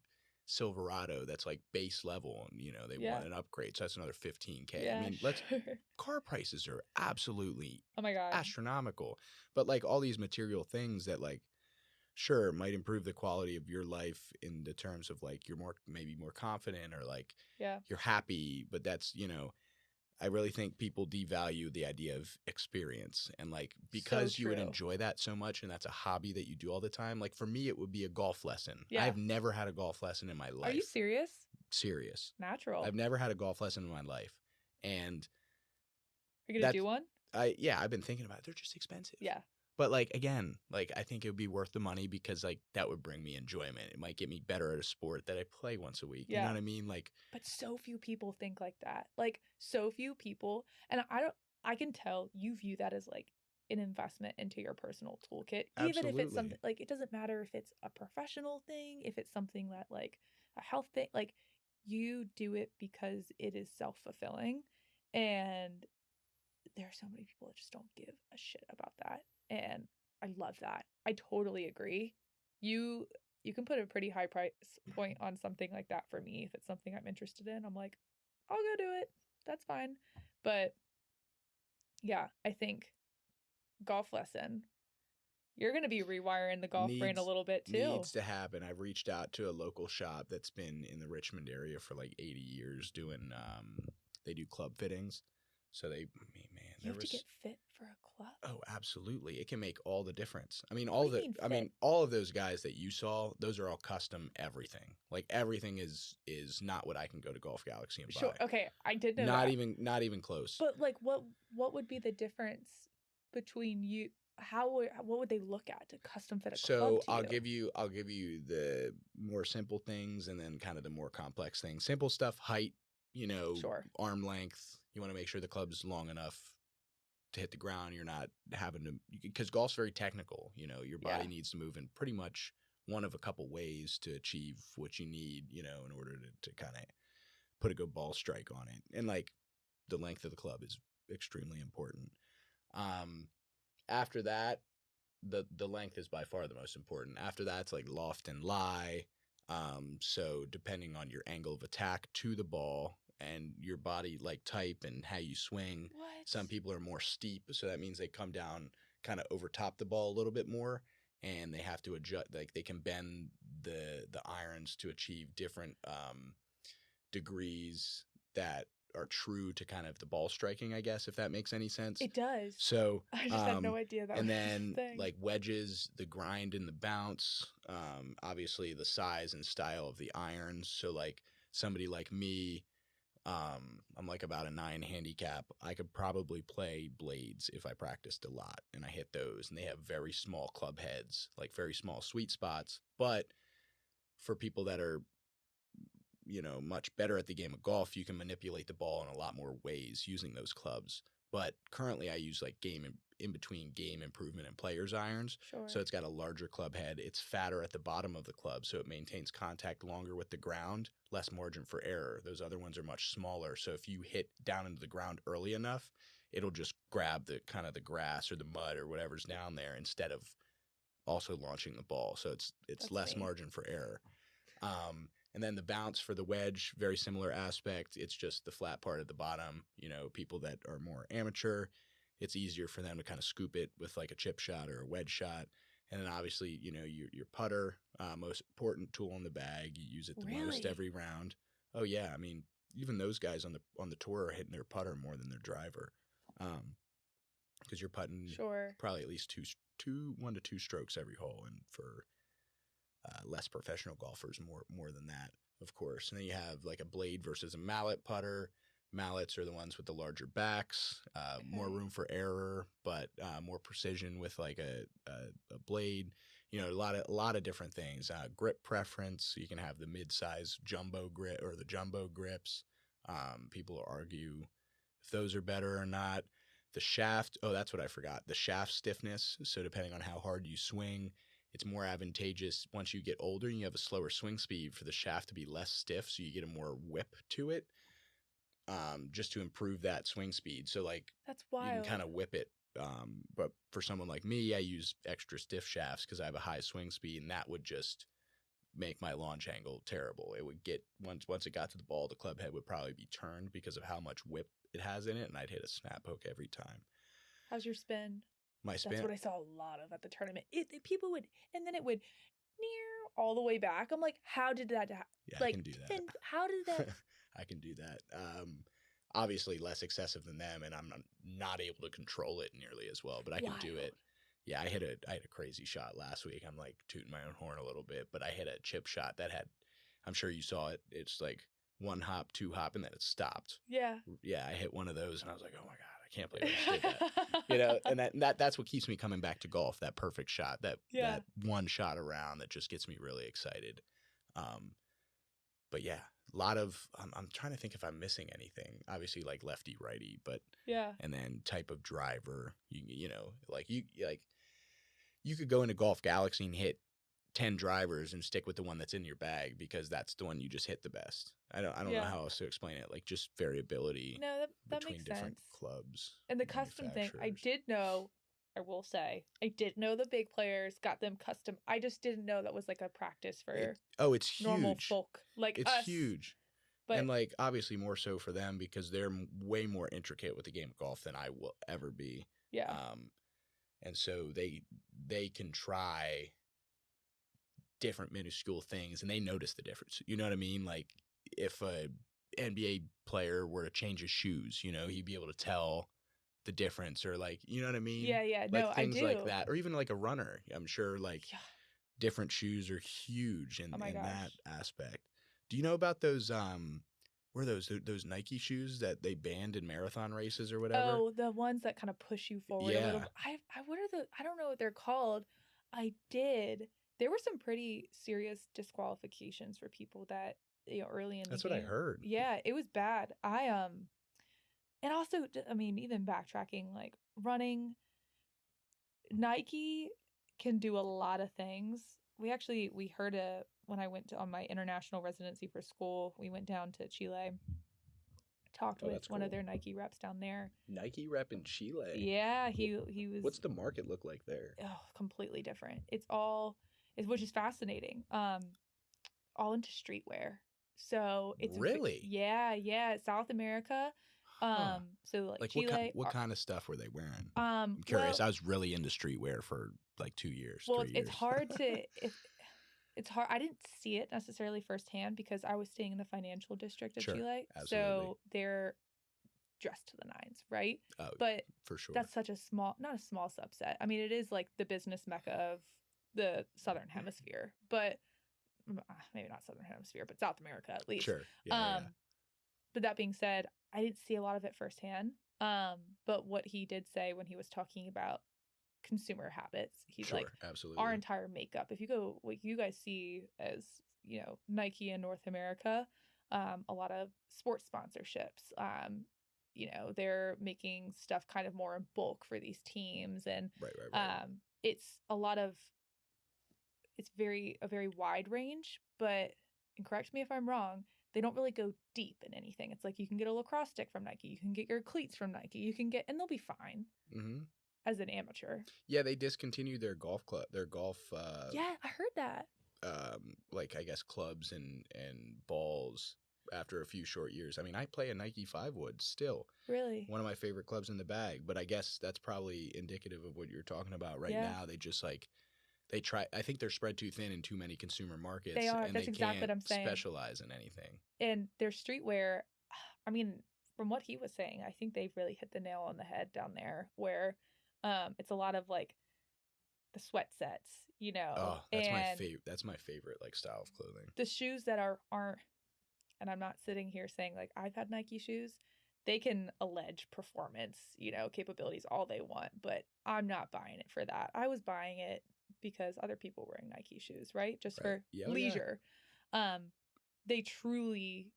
Silverado that's like base level, and you know they Yeah. want an upgrade, so that's another $15K. Yeah, I mean, sure. car prices are absolutely Oh my God. astronomical, but like all these material things that like sure might improve the quality of your life in the terms of like you're maybe more confident or like Yeah. you're happy, but that's, you know, I really think people devalue the idea of experience, and like because you would true. enjoy that so much and that's a hobby that you do all the time. Like for me, it would be a golf lesson. Yeah. I've never had a golf lesson in my life. Are you serious? Serious. Natural. I've never had a golf lesson in my life, and Are you gonna do one? I've been thinking about it. They're just expensive. Yeah. But like again, like I think it would be worth the money because like that would bring me enjoyment. It might get me better at a sport that I play once a week. Yeah. You know what I mean? Like, but so few people think like that. Like so few people, and I can tell you view that as like an investment into your personal toolkit, even if it's something Absolutely. like it doesn't matter if it's a professional thing, if it's something that like a health thing, like you do it because it is self-fulfilling. And there are so many people that just don't give a shit about that. And I love that. I totally agree. You can put a pretty high price point on something like that for me. If it's something I'm interested in, I'm like, I'll go do it. That's fine. But yeah, I think golf lesson, you're going to be rewiring the golf brain a little bit too. Needs to happen. I've reached out to a local shop that's been in the Richmond area for like 80 years doing, they do club fittings. So they, man, you have to get fit for a club. Oh, absolutely. It can make all the difference. I mean, What do you mean fit? all of those guys that you saw, those are all custom everything. Like everything is not what I can go to Golf Galaxy and buy. Sure. Okay. I did know not that. Not even close. But like what would be the difference between you? What would they look at to custom fit a club to you? I'll give you the more simple things and then kind of the more complex things. Simple stuff, height, you know, Sure. arm length. You want to make sure the club's long enough to hit the ground. You're not having to, because golf's very technical. You know, your body needs to move in pretty much one of a couple ways to achieve what you need, you know, in order to kind of put a good ball strike on it. And like the length of the club is extremely important. After that, the length is by far the most important. After that, it's like loft and lie. So depending on your angle of attack to the ball and your body like type and how you swing, some people are more steep. So that means they come down kind of over top the ball a little bit more, and they have to adjust. Like they can bend the irons to achieve different degrees that are true to kind of the ball striking, I guess, if that makes any sense. It does. So I just had no idea that. And was then thing. like wedges, the grind and the bounce, obviously the size and style of the irons. So like somebody like me, I'm like about a 9 handicap. I could probably play blades if I practiced a lot and I hit those, and they have very small club heads, like very small sweet spots. But for people that are, you know, much better at the game of golf, you can manipulate the ball in a lot more ways using those clubs. But currently I use like in between game improvement and player's irons. Sure. So it's got a larger club head. It's fatter at the bottom of the club, so it maintains contact longer with the ground, less margin for error. Those other ones are much smaller. So if you hit down into the ground early enough, it'll just grab the kind of the grass or the mud or whatever's down there instead of also launching the ball. So it's That's less neat. margin for error. And then the bounce for the wedge, very similar aspect. It's just the flat part at the bottom. You know, people that are more amateur, it's easier for them to kind of scoop it with like a chip shot or a wedge shot. And then obviously, you know, your putter, most important tool in the bag. You use it the most every round. Oh yeah, I mean, even those guys on the tour are hitting their putter more than their driver, because you're putting probably at least 1 to 2 strokes every hole, and for less professional golfers, more than that, of course. And then you have like a blade versus a mallet putter. Mallets are the ones with the larger backs, more room for error, but more precision with like a blade. You know, a lot of different things. Grip preference. You can have the mid-size jumbo grip or the jumbo grips. People argue if those are better or not. The shaft. Oh, that's what I forgot. The shaft stiffness. So depending on how hard you swing, it's more advantageous once you get older and you have a slower swing speed for the shaft to be less stiff, so you get a more whip to it, just to improve that swing speed. So like that's wild. You can kind of whip it. But for someone like me, I use extra stiff shafts because I have a high swing speed, and that would just make my launch angle terrible. It would get once it got to the ball, the club head would probably be turned because of how much whip it has in it, and I'd hit a snap hook every time. How's your spin? My spin. That's what I saw a lot of at the tournament. People would, and then it would near all the way back. I'm like, how did that happen? Yeah, like, I can do that. And how did that? I can do that. Obviously less excessive than them, and I'm not able to control it nearly as well, but I can do it. Yeah, I had a crazy shot last week. I'm like tooting my own horn a little bit, but I hit a chip shot that had, I'm sure you saw it. It's like 1 hop, 2 hop, and then it stopped. Yeah. Yeah, I hit one of those, and I was like, oh my God, I can't believe I just did that. And that's what keeps me coming back to golf. That perfect shot, that one shot around that just gets me really excited. But yeah, a lot of I'm trying to think if I'm missing anything. Obviously, like lefty righty, but and then type of driver. You could go into Golf Galaxy and hit 10 drivers and stick with the one that's in your bag because that's the one you just hit the best. I don't know how else to explain it. Like just variability. No, that between makes different sense. Clubs And the custom thing, I did know. I will say, I did know the big players got them custom. I just didn't know that was like a practice for it's huge. Normal folk like it's us. Huge. But, and like obviously more so for them because they're way more intricate with the game of golf than I will ever be. Yeah. And so they can try different minuscule things and they notice the difference. You know what I mean? Like if a NBA player were to change his shoes, he'd be able to tell the difference or like, you know what I mean? Yeah. Like no, things I do. like that. Or even like a runner. I'm sure like different shoes are huge in that aspect. Do you know about those were those Nike shoes that they banned in marathon races or whatever? Oh, the ones that kind of push you forward a little. I don't know what they're called. There were some pretty serious disqualifications for people that early in the game. That's what I heard. Yeah, it was bad. And also, I mean, even backtracking, like running, Nike can do a lot of things. We heard when I went on my international residency for school, we went down to Chile, talked with one of their Nike reps down there. Nike rep in Chile? Yeah, he was. What's the market look like there? Oh, completely different. Which is fascinating. All into streetwear. So it's really yeah, South America. So like Chile. What kind of stuff were they wearing? I'm curious. I was really into streetwear for like 2 years. Well, 3 years. It's hard to. It's hard. I didn't see it necessarily firsthand because I was staying in the financial district of Chile. Absolutely. So they're dressed to the nines, right? Oh, but for sure. That's such not a small subset. I mean, it is like the business mecca of the Southern Hemisphere, but maybe not Southern Hemisphere, but South America at least. Sure. Yeah. But that being said, I didn't see a lot of it firsthand. But what he did say when he was talking about consumer habits, he's like, absolutely. Our entire makeup, if you go, what you guys see as, Nike in North America, a lot of sports sponsorships, they're making stuff kind of more in bulk for these teams. And right. It's a very wide range, but, and correct me if I'm wrong, they don't really go deep in anything. It's like you can get a lacrosse stick from Nike, you can get your cleats from Nike, and they'll be fine as an amateur. Yeah, they discontinued their golf club, yeah, I heard that. Like I guess clubs and balls after a few short years. I mean, I play a Nike 5-wood still. Really? One of my favorite clubs in the bag, but I guess that's probably indicative of what you're talking about right now. They just they try. I think they're spread too thin in too many consumer markets. They are. And That's exactly what I'm saying. Specialize in anything. And their streetwear, I mean, from what he was saying, I think they've really hit the nail on the head down there. Where, it's a lot of like the sweat sets, Oh, that's my favorite like style of clothing. The shoes that aren't, and I'm not sitting here saying like I've had Nike shoes. They can allege performance, capabilities all they want, but I'm not buying it for that. I was buying it because other people were wearing Nike shoes, right? Just for leisure. They truly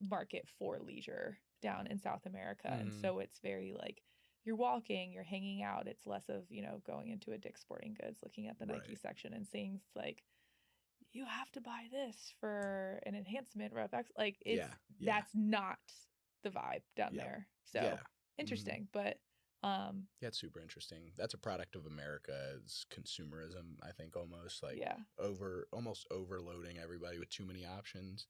market for leisure down in South America. And so it's very like you're walking, you're hanging out. It's less of, going into a Dick's Sporting Goods, looking at the Nike section and seeing like, you have to buy this for an enhancement or FX. Like that's not the vibe down there. So interesting. But Yeah, it's super interesting. That's a product of America's consumerism, I think, almost like Yeah. almost overloading everybody with too many options.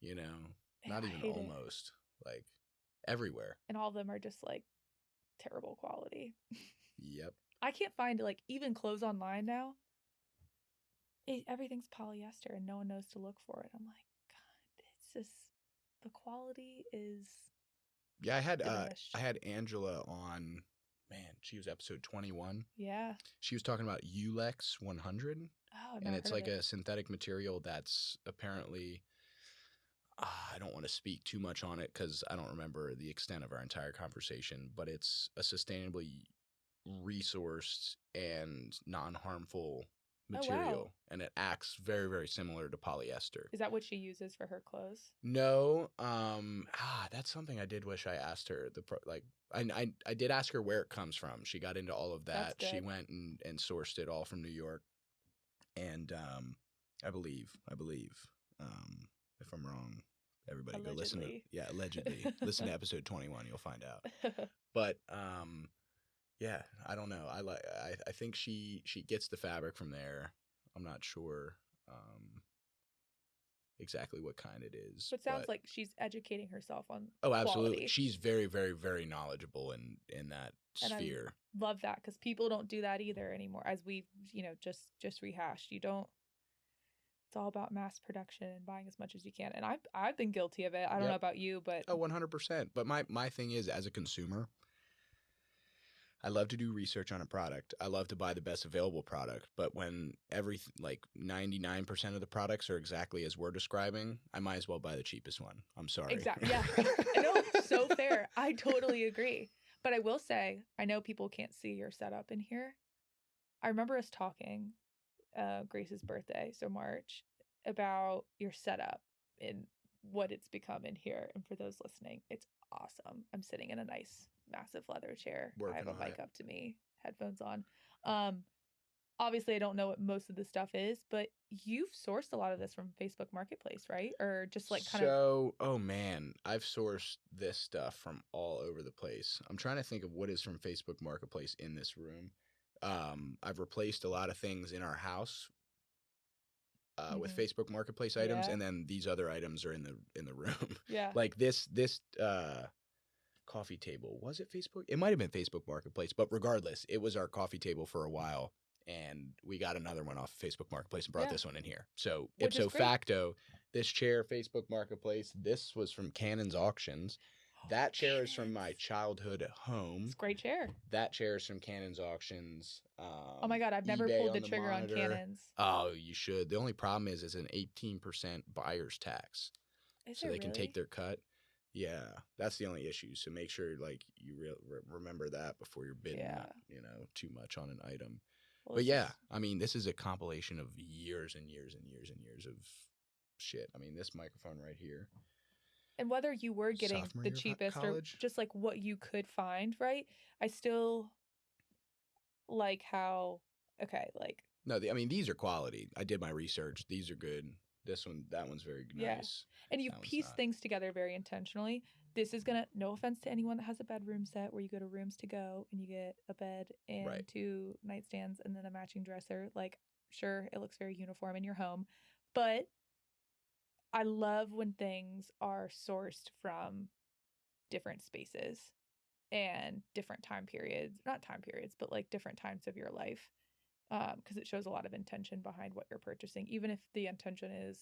You know, Yeah, not I even hate it. almost, like everywhere. And all of them are just like terrible quality. Yep. I can't find like even clothes online now. Everything's polyester and no one knows to look for it. I'm like, God, it's just the quality is Yeah, diminished. I had Angela on. Man, she was episode 21. Yeah. She was talking about Ulex 100, Oh, I've and never it's heard like of it. a synthetic material that's apparently. I don't want to speak too much on it because I don't remember the extent of our entire conversation, but it's a sustainably resourced and non-harmful Oh, material, wow. and it acts very, very similar to polyester. Is that what she uses for her clothes? No, that's something I did wish I asked her. I did ask her where it comes from. She got into all of that. That's She good. went and sourced it all from New York, and I believe, if I'm wrong, everybody go listen to allegedly listen to episode 21. You'll find out. But yeah, I don't know. I think she gets the fabric from there. I'm not sure exactly what kind it is. But it sounds like she's educating herself on absolutely. quality. She's very, very, very knowledgeable in that And sphere. I love that because people don't do that either anymore. As we've just rehashed, you don't. It's all about mass production and buying as much as you can. And I've been guilty of it. I don't know about you, but 100%. But my thing is, as a consumer, I love to do research on a product. I love to buy the best available product. But when 99% of the products are exactly as we're describing, I might as well buy the cheapest one. I'm sorry. Exactly. Yeah. No, so fair. I totally agree. But I will say, I know people can't see your setup in here. I remember us talking, Grace's birthday, so March, about your setup and what it's become in here. And for those listening, it's awesome. I'm sitting in a nice, massive leather chair. I have a mic up to me, headphones on. Obviously, I don't know what most of the stuff is, but you've sourced a lot of this from Facebook Marketplace, right? Or just like kind of. Oh man, I've sourced this stuff from all over the place. I'm trying to think of what is from Facebook Marketplace in this room. I've replaced a lot of things in our house with Facebook Marketplace items, and then these other items are in the room. Yeah. Like this coffee table. Was it Facebook? It might have been Facebook Marketplace, but regardless, it was our coffee table for a while. And we got another one off Facebook Marketplace and brought this one in here. So ipso facto, this chair, Facebook Marketplace, this was from Cannon's Auctions. That chair is from my childhood home. It's a great chair. That chair is from Cannon's Auctions. Oh my God, I've never pulled the trigger on Cannon's. Oh, you should. The only problem is it's an 18% buyer's tax. So they can take their cut. Yeah, that's the only issue. So make sure you remember that before you're bidding too much on an item. Well, but yeah, I mean, this is a compilation of years and years and years and years of shit. I mean, this microphone right here. And whether you were getting the cheapest or just like what you could find, right? I still like how, No, I mean, these are quality. I did my research. These are good. That one's very nice. And you piece things together very intentionally. This is gonna, no offense to anyone that has a bedroom set where you go to rooms to go and you get a bed and 2 nightstands and then a matching dresser. Like, sure, it looks very uniform in your home, but I love when things are sourced from different spaces and different time periods, not time periods, but like different times of your life. Because it shows a lot of intention behind what you're purchasing, even if the intention is,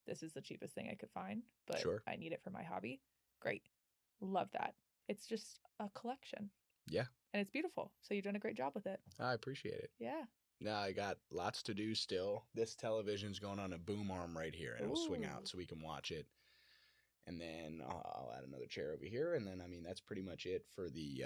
this is the cheapest thing I could find, but I need it for my hobby. Great. Love that. It's just a collection. Yeah. And it's beautiful. So you've done a great job with it. I appreciate it. Yeah. Now I got lots to do still. This television's going on a boom arm right here, and it'll swing out so we can watch it. And then I'll add another chair over here, and then, I mean, that's pretty much it for the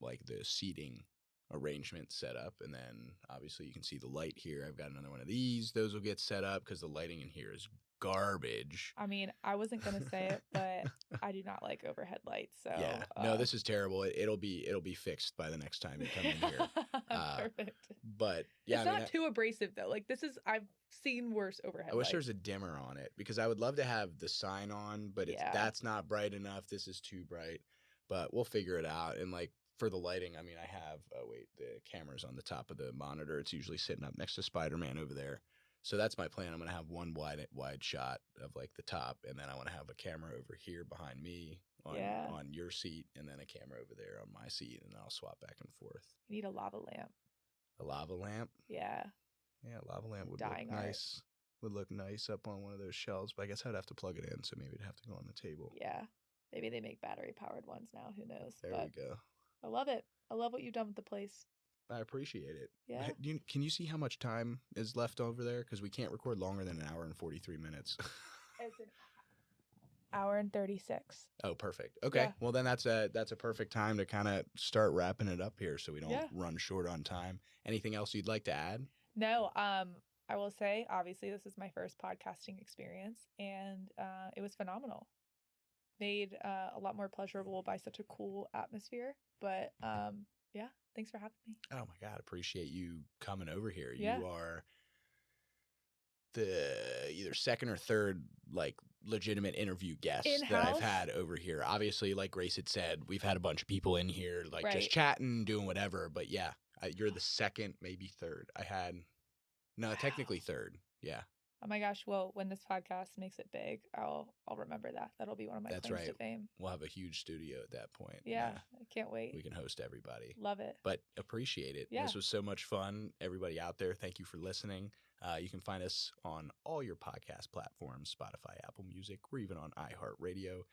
the seating arrangement set up. And then obviously you can see the light here. I've got another one of these. Those will get set up because the lighting in here is garbage. I mean, I wasn't gonna say it, but I do not like overhead lights. So yeah, no, this is terrible. It'll be fixed by the next time you come in here. Perfect. But yeah, it's not too abrasive though. Like, this is, I've seen worse overhead. I wish there was a dimmer on it because I would love to have the sign on, but that's not bright enough. This is too bright. but we'll figure it out. And like for the lighting, I mean, I have, oh wait, the camera's on the top of the monitor. It's usually sitting up next to Spider-Man over there. So that's my plan. I'm going to have one wide shot of like the top, and then I want to have a camera over here behind me on your seat, and then a camera over there on my seat, and I'll swap back and forth. You need a lava lamp. A lava lamp? Yeah. Yeah, a lava lamp would Dying look art. nice. Would look nice up on one of those shelves, but I guess I'd have to plug it in, so maybe it'd have to go on the table. Yeah. Maybe they make battery powered ones now. Who knows? There we go. I love it. I love what you've done with the place. I appreciate it. Yeah. Can you see how much time is left over there? Because we can't record longer than an hour and 43 minutes. It's an hour and 36. Oh, perfect. Okay. Yeah. Well, then that's a perfect time to kind of start wrapping it up here so we don't Yeah. run short on time. Anything else you'd like to add? No, I will say, obviously, this is my first podcasting experience, and it was phenomenal. Made a lot more pleasurable by such a cool atmosphere. But yeah, thanks for having me. Oh my God, appreciate you coming over here. Yeah. You are the either second or third like legitimate interview guest that I've had over here. Obviously, like Grace had said, we've had a bunch of people in here like Right. just chatting, doing whatever. But yeah, you're the second, maybe third. Wow. Technically third. Yeah. Oh my gosh! Well, when this podcast makes it big, I'll remember that. That'll be one of my That's claims to right. fame. We'll have a huge studio at that point. Yeah, I can't wait. We can host everybody. Love it. But appreciate it. Yeah. This was so much fun. Everybody out there, thank you for listening. You can find us on all your podcast platforms, Spotify, Apple Music. We're even on iHeartRadio,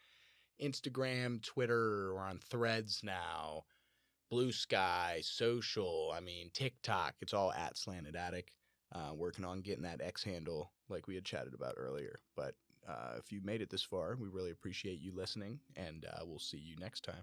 Instagram, Twitter. We're on Threads now, Blue Sky, Social, TikTok. It's all at Slanted Attic. Working on getting that X handle like we had chatted about earlier. But if you made it this far, we really appreciate you listening, and we'll see you next time.